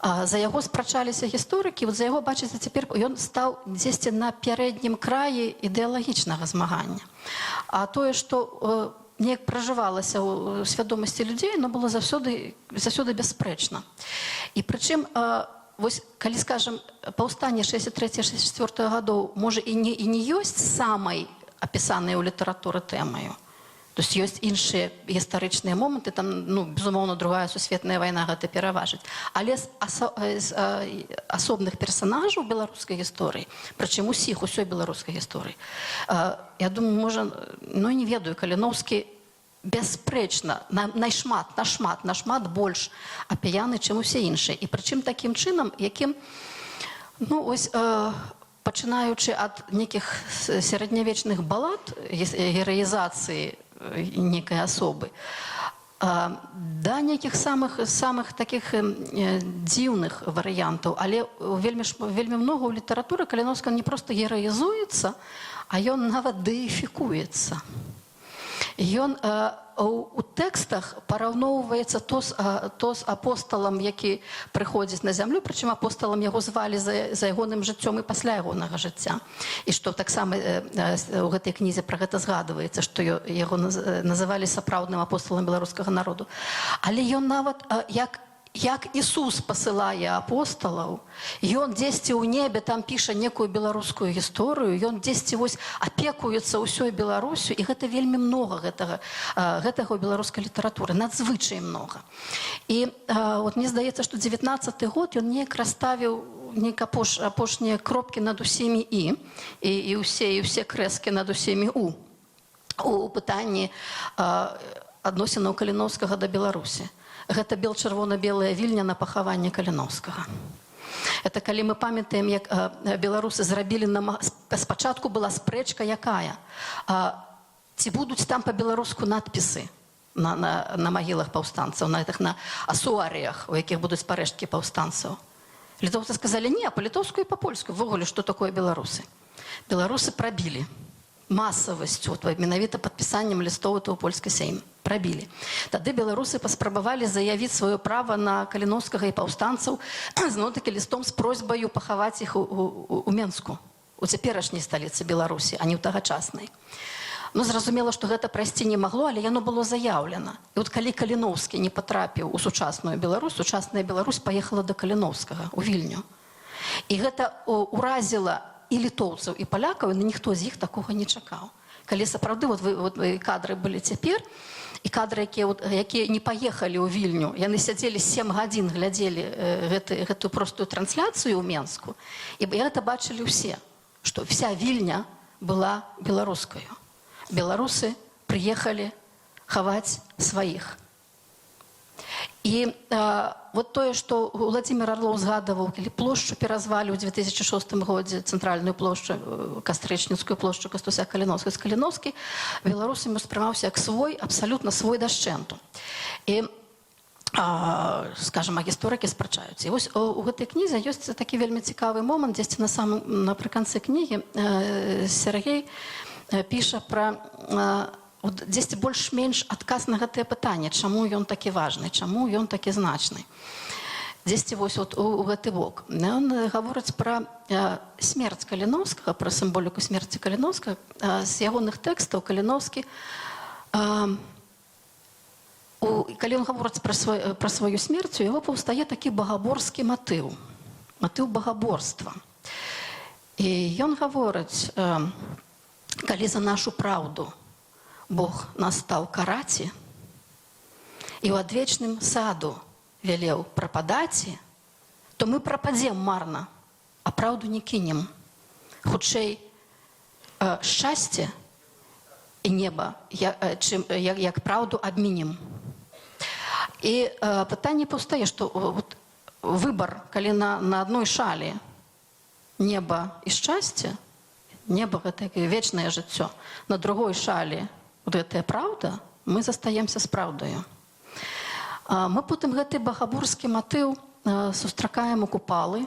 Speaker 12: За яго спрачаліся гісторыкі, за яго, бачыце, цяпер ён стаў дзесьці на пярэднім краі ідэалагічнага змагання. А тое, што неяк пражывалася ў свядомасці людзей, но было заўсёды бясспрэчна. І прычым, вось, калі, скажам, паўстанне 63-64 гадоў, можа, і не ёсць самай апісанай у літаратуры тэмаю. То есть ёсць іншыя гістарычныя моманты, там, безумоўна, Другая сусветная вайна гэта пераважыць. Але з асобных персанажаў беларускай гісторыі, прычым усёй беларускай гісторыі, я думаю, можа, не ведаю, Каліноўскі бясспрэчна, нашмат больш апіяны, чым усе іншыя. І прычым такім чынам, якім, пачынаючы ад нейкіх сярэднявечных балад, гераізацыі некай асобы, да нейкіх самых такіх дзіўных варыянтаў, але вельмі многа ў літаратуры Каліноўскага не проста гераізуецца, а ён нават дэіфікуецца. Ён у тэкстах параўноўваецца то з апосталам, які прыходзіць на зямлю, прычым апосталам яго звалі за ягоным жыццём і пасля ягонага жыцця. І што таксама у гэтай кнізе пра гэта згадваецца, што яго называлі сапраўдным апосталам беларускага народу. Але ён нават, як як Ісус пасылае апосталаў, ён дзесьці ў небе там піша некую беларускую гісторыю, ён дзесьці вось апекуецца ўсёй Беларусю, і гэта вельмі многа гэтага ў беларускай літаратуры, надзвычай многа. І вот мне здаецца, што 19-й год ён неяк расставіў апошнія кропкі над усімі і ўсе крэскі над усімі у пытанні адносінаў Каліноўскага да Беларусі. Гэта бел-чырвона-белая вільня на пахаванне Каліноўскага. Это калі мы памятаем, як беларусы зрабілі, спачатку была спрэчка якая. Ці будуць там па-беларуску надпісы на магілах паўстанцаў, на асуарыях, у якіх будуць парэшткі паўстанцаў. Літоўцы сказалі, не, па-літоўску і па-польску. Ввогуле, што такое беларусы? Беларусы прабілі масавасцю, менавіта падпісаннем лістоў у польскі сейм. Прабілі. Тады беларусы паспрабавалі заявіць сваё права на Каліноўскага і паўстанцаў зноў-такі лістом з просьбаю пахаваць іх у Менску, у цяперашняй сталіцы Беларусі, а не ў тагачаснай. Ну, зразумела, што гэта прайсці не магло, але яно было заяўлена. І от калі Каліноўскі не патрапіў у сучасную Беларусь, сучасная Беларусь паехала да Каліноўскага, у Вільню. І гэта ўразіла і літоўцаў, і палякаў, і ніхто з іх такога не чакаў. Калі сапраўды кадры былі цяпер, і кадры, якія не паехалі ў Вільню, яны сядзелі 7 гадзін, глядзелі гэтую простую трансляцыю ў Менску, і гэта бачылі ўсе, што вся Вільня была беларускаю. Беларусы прыехалі хаваць сваіх. І вот тое, што Владзімір Арлоў згадаваў, калі плошчу перазвалі ў 2006 годзе, цэнтральную плошчу, кастрычніцкую плошчу Кастуся Каліноўскага, з Каліноўскі беларусамі успрымаўся як свой, абсалютна свой дашчэнту. І, скажам, гісторыкі спрачаюцца. І вось у гэтай кнізе ёсць такі вельмі цікавы момант, дзесьці напрыканцы кнігі Сергей піша пра дзесьці больш-менш адказ на гэтае пытанне, чаму ён такі важны, чаму ён такі значны. Дзесьці вось у гэты бок. Ён гаворыць пра смерць Каліноўскага, пра сімволіку смерці Каліноўскага. З ягоных тэкстаў Каліноўскі, калі ён гаворыць пра сваю смерць, у яго паўстае такі багаборскі матыў багаборства. І ён гаворыць, калі за нашу праўду Бог нас стаў караці і ў адвечным саду велеў прападаці, то мы прападзем марна, а праўду не кінем. Хутчэй шчасце і неба, як праўду абмінем. І пытанне паўстае, што выбар, калі на адной шалі неба і шчасце, неба гэта вечнае жыццё, на другой шалі гэтая праўда, мы застаемся з праўдаю. Мы потым гэты багаборскі матыў сустракаем у Купалы,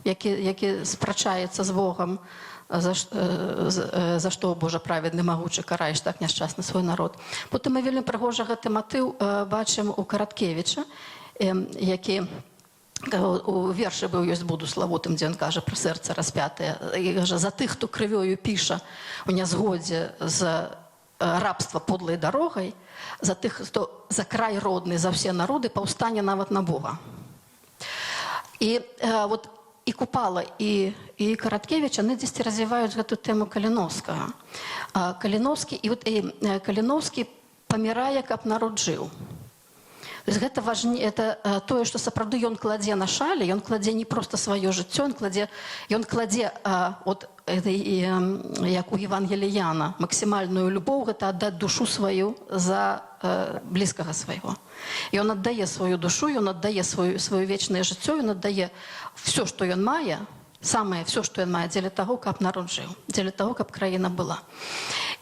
Speaker 12: які спрачаецца з Богам, за што, Божа праведны, магучы, караеш так няшчасны свой народ. Потым мы вельмі прыгожа гэты матыў бачым у Караткевіча, які у вершы быў ёсць «Буду славутым», дзе ён кажа пра сэрца распятае, і кажа, за тых, хто крывёю піша у нязгодзе з рабства подлай дарогай, за тых, хто за край родны, за ўсе народы, паўстане нават на Бога. І Купала, і Караткевіч, яны дзесьці развіваюць гэту тэму Каліноўскага. Каліноўскі памірае, каб народ жыў. Гэта тое, што сапраўды ён кладзе на шалі, ён кладзе не проста сваё жыццё, ён кладзе, як у Евангеліяна, максімальную любоў, гэта аддаць душу сваю за блізкага свайго. Ён аддае сваю душу, ён аддае сваё вечнае жыццё, ён аддае все, што ён мае, самае все, што ён мае, дзеля таго, каб народ жыў, дзеля таго, каб краіна была.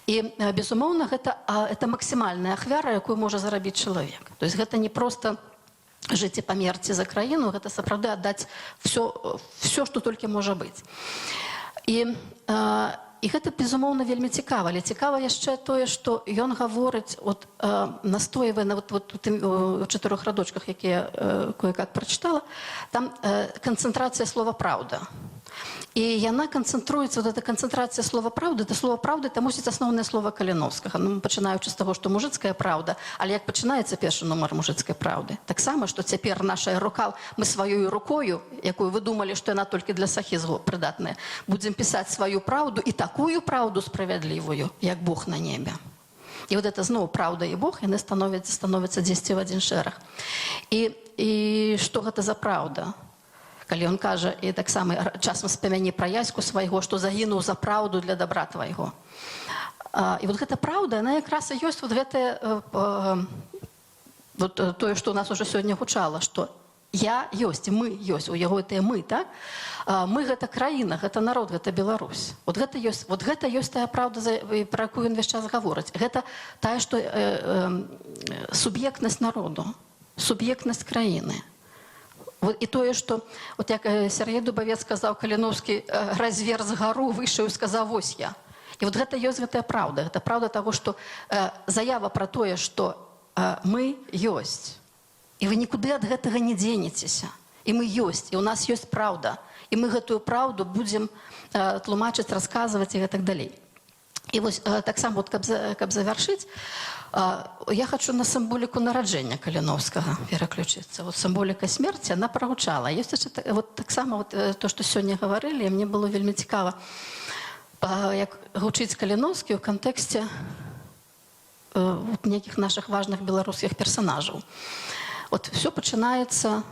Speaker 12: І, безумоўна, гэта максімальная ахвяра, якую можа зарабіць чалавек. То есть гэта не проста жыць і памерці за краіну, гэта сапраўды аддаць все, што толькі можа быць. І гэта, безумоўна, вельмі цікава. Але цікава яшчэ тое, што ён гаворыць, настойвае на у 4 радочках, якія кое-как прачытала, там канцэнтрацыя слова «праўда». І яна канцэнтруецца, вот эта канцэнтрацыя слова «праўда», это слово «праўда» это мусіць асноўнае слово Каліновскага. Ну, пачынаючы з таго, што мужыцкая праўда, але як пачынаецца першы нумар мужыцкай праўды? Таксама, што цяпер наша рука, мы сваёю рукою, якую вы думалі, што яна толькі для сахізму прыдатная, будзем пісаць сваю праўду і такую праўду справядлівую, як Бог на небе. І вот это зноў праўда і Бог, яны становяцца дзесьці в адзін шэраг. І што гэта за праўда? Калі ён кажа, і таксама часам спамяні пра Яську свайго, што загінуў за праўду для дабра твайго. І вот гэта праўда, яна якраз і ёсць вот гэтае, вот тое, што ў нас уже сёння гучала, што я ёсць, мы ёсць, у яго гэтае мы, так? Мы гэта краіна, гэта народ, гэта Беларусь. Вот гэта ёсць тая праўда, пра якую ён весь час гаворыць. Гэта тая, што суб'ектнасць народу, суб'ектнасць краіны. І тое, што, от як Сергей Дубавец сказаў, Каліновскі разверз гару, выйшаў і сказаў, вось я. І вот гэта ёсць гэтая праўда. Гэта праўда таго, што заява пра тое, што мы ёсць. І вы нікуды ад гэтага не дзенецеся. І мы ёсць, і ў нас ёсць праўда. І мы гэтую праўду будзем тлумачыць, расказваць і гэтак далей. І вось таксама, каб завяршыць, я хочу на сімволіку нараджэння Каліновскага пераключыцца. Вот сімволіка смерці, она прагучала. Ёсць вот таксама то, што сёння гаварылі, мне было вельмі цікава, як гучыць Каліновскі ў кантэксце нейкіх нашых важных беларускіх персанажаў. Вот все пачынаецца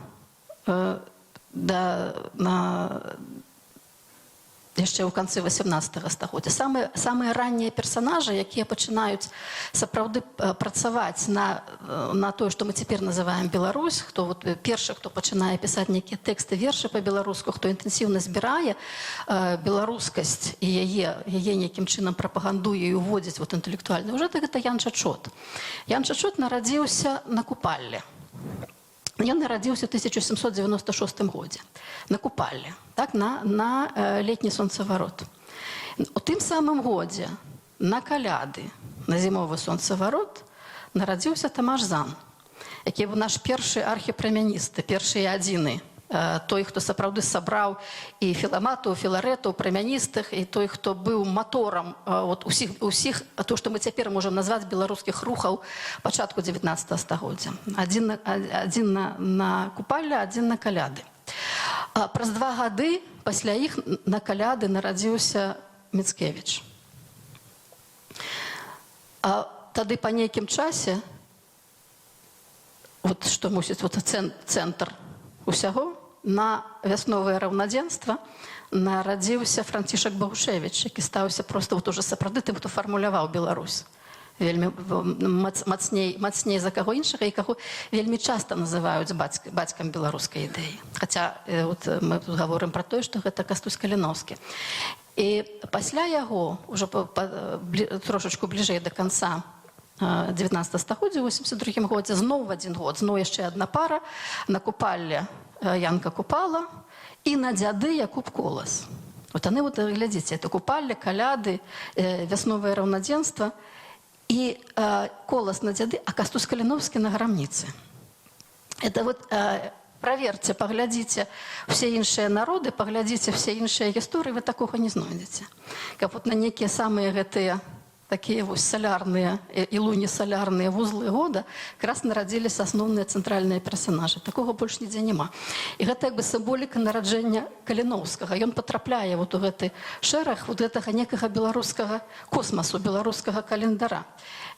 Speaker 12: яшчэ ў канцы 18 стагоддзя. Самыя раннія персанажы, якія пачынаюць сапраўды працаваць на тое, што мы цяпер называем Беларусь, хто вот першы, хто пачынае пісаць нейкія тэксты, вершы па-беларуску, хто інтэнсіўна збірае беларускасць і яе нейкім чынам прапагандуе і уводзіць вот інтэлектуальна, ўжо гэта Ян Чачот. Ян Чачот нарадзіўся на Купалле. Ён нарадзіўся ў 1796 годзе на Купалле, так, на летні сонцаварот. У тым самым годзе на каляды, на зімовы сонцаварот нарадзіўся Тамаш Зан, які быў наш першы архіпрамяністы, першы і адзіны, той, хто сапраўды сабраў і філаматаў, філарэтаў, прамяністых, і той, хто быў маторам усіх, то, што мы цяпер можам назваць беларускіх рухаў пачатку 19 стагоддзя. Адзін на Купалле, адзін на каляды. Праз 2 гады пасля іх на каляды нарадзіўся Міцкевіч. Тады па нейкім часе, што мусіць цэнтр усяго, на вясновае раўнадзенства нарадзіўся Францішак Багушевіч, які стаўся проста уже сапраўды тым, хто фармуляваў Беларусь. Вельмі мацней за каго іншага, і каго вельмі часта называюць бацькам беларускай ідэі. Хаця мы тут гаворым пра тое, што гэта Кастусь Каліновскі. І пасля яго, ўжо трошачку бліжэй да канца 19 стагоддзя, у 82 годзе, зноў в адзін год, зноў яшчэ адна пара, на Купалле Янка Купала і на дзяды Якуб Колас. Вот яны, глядзіце, это Купалле, каляды, вясновае раўнадзенства, і Колас на дзяды, а Кастусь Каліновскі на грамніцы. Это вот, праверце, паглядзіце все іншыя народы, паглядзіце все іншыя гісторыі, вы такога не знойдзеце. Каб вот на нейкія самыя гэтыя такія вось салярныя і лунесалярныя вузлы года якраз нарадзіліся асноўныя цэнтральныя персанажы. Такога больш нідзе няма. І гэта як бы сімволіка нараджэння Каліновскага. Ён патрапляе вот у гэты шэраг вот гэтага некага беларускага космасу, беларускага календара,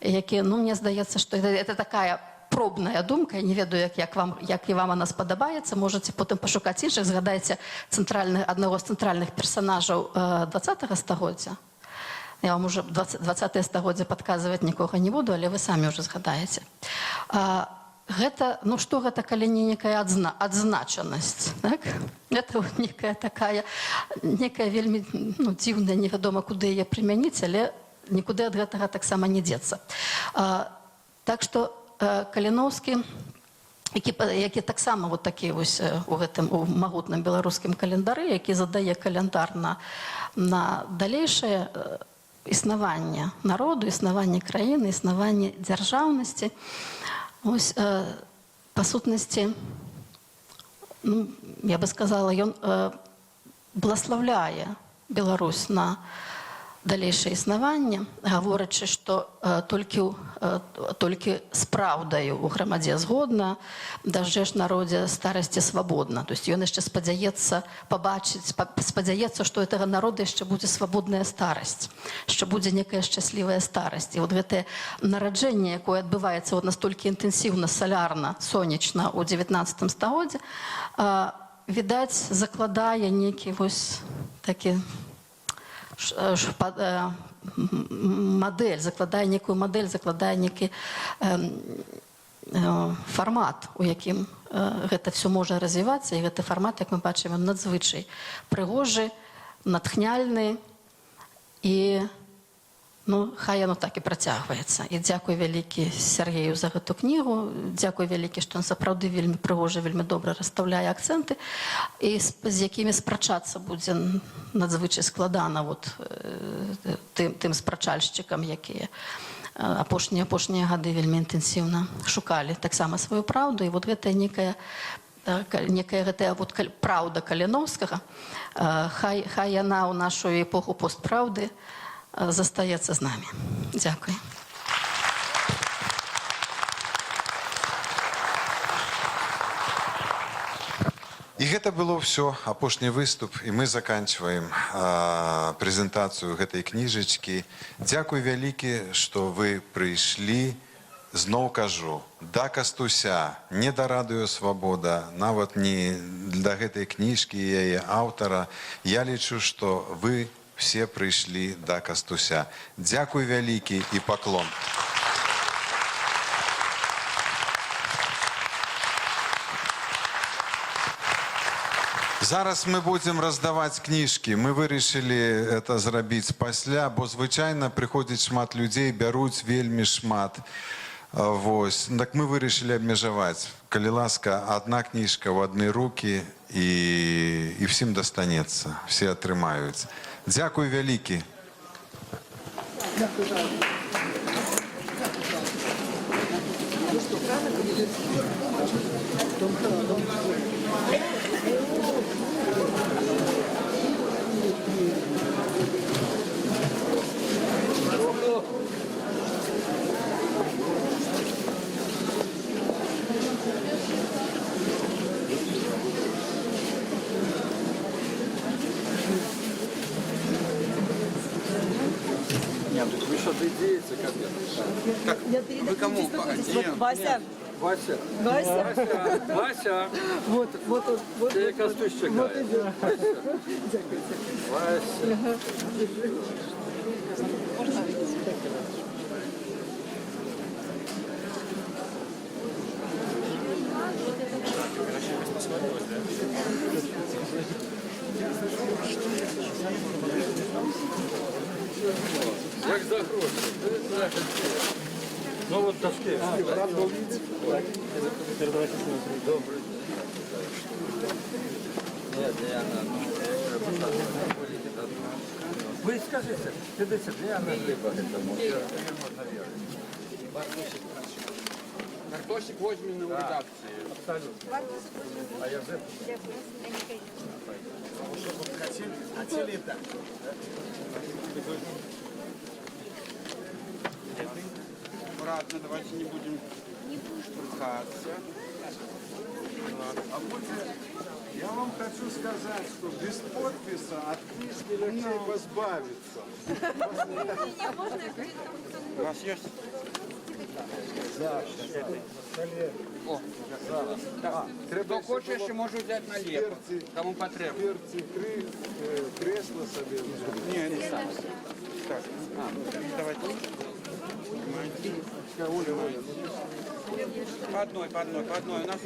Speaker 12: які, мне здаецца, што это такая пробная думка, я не ведаю, як і вам она спадабаецца, можаце потым пашукаць іншых, згадайце аднаго з цэнтральных персанажаў 20-го стагоддзя. Я вам уже 20-е стагоддзя падказваць нікога не буду, але вы самі ўжо згадаеце. Гэта, што гэта, калі не некая адзначанасць, так? Гэта некая такая, некая вельмі дзіўная, невядома, куды яе прымяніць, але нікуды ад гэтага таксама не дзецца. Так што Каліновскі, які таксама вот такі вось у гэтым магутным беларускім календары, які задае календар на далейшае існаванне народу, існаванне краіны, існаванне дзяржаўнасці. Ось, па сутнасці, я бы сказала, ён благословляє Білорусь на далейшае існаванне, гаворачы, што толькі з праўдаю ў грамадзе згодна, дажджэш народзе старасці свабодна. То есть ён яшчэ спадзяецца, што гэтага народа яшчэ будзе свабодная старасць, што будзе некая шчаслівая старасць. І вот гэтае нараджэнне, якое адбываецца настолькі інтэнсіўна, салярна, сонечна ў 19 стагоддзі, відаць, закладае нейкі вось такі модель, закладае некую модель, закладае некі фармат, у якім гэта все можа развівацца, і гэты фармат, як мы бачым, надзвычай прыгожы, натхняльны, і хай яно так і працягваецца. І дзякуй вялікі Сергею за гэту кнігу, дзякуй вялікі, што ён сапраўды вельмі прыгожа, вельмі добра расстаўляе акцэнты, і з якімі спрачацца будзе надзвычай складана тым спрачальшчыкам, якія апошнія гады вельмі інтэнсіўна шукалі таксама сваю праўду. І вот гэтая некая праўда Каліноўскага, хай яна ў нашу эпоху постпраўды застаецца з намі. Дзякуй.
Speaker 7: І гэта было ўсё, апошні выступ, і мы заканчваем прэзентацыю гэтай кніжачкі. Дзякуй вялікі, што вы прыйшлі. Зноў кажу, да Кастуся, не да Радыё Свабода, нават не да гэтай кніжкі і яе аўтара. Я лічу, што вы все прыйшлі да Кастуся. Дзякуй вялікі і паклон. Зараз мы будзем раздаваць кніжкі. Мы вырашылі это зрабіць пасля, бо звычайна прыходзіць шмат людзей, бяруць вельмі шмат. Так мы вырашылі абмежаваць. Калі ласка, адна кніжка ў адны рукі, і всім дастанецца, все атрымаюць. Дзякуй вялікі.
Speaker 1: Вы что, идеете, как? Вы кому?
Speaker 13: Вася.
Speaker 1: Вася.
Speaker 13: Вася.
Speaker 1: Вася.
Speaker 13: Вот.
Speaker 1: Ты Кастусь чекает. Вася. Як за гроші. Ну вот дошки. Рад был видеть. Добрый. Нет, вы скажите, Диана Глеба это можно верить. Картошек возьмем на редакции. Абсолютно. А я же... Хотели так. Аккуратно, давайте не будем штурхаться.
Speaker 3: А я вам хочу сказать, что без подписа от книжки легче позбавиться.
Speaker 1: У нас есть? О, хто хоче, ще може взяти наліво. Кому потрібно.
Speaker 3: Перцы, кресло себе.
Speaker 1: Ні, не сам. Так, давайте. По одной. У нас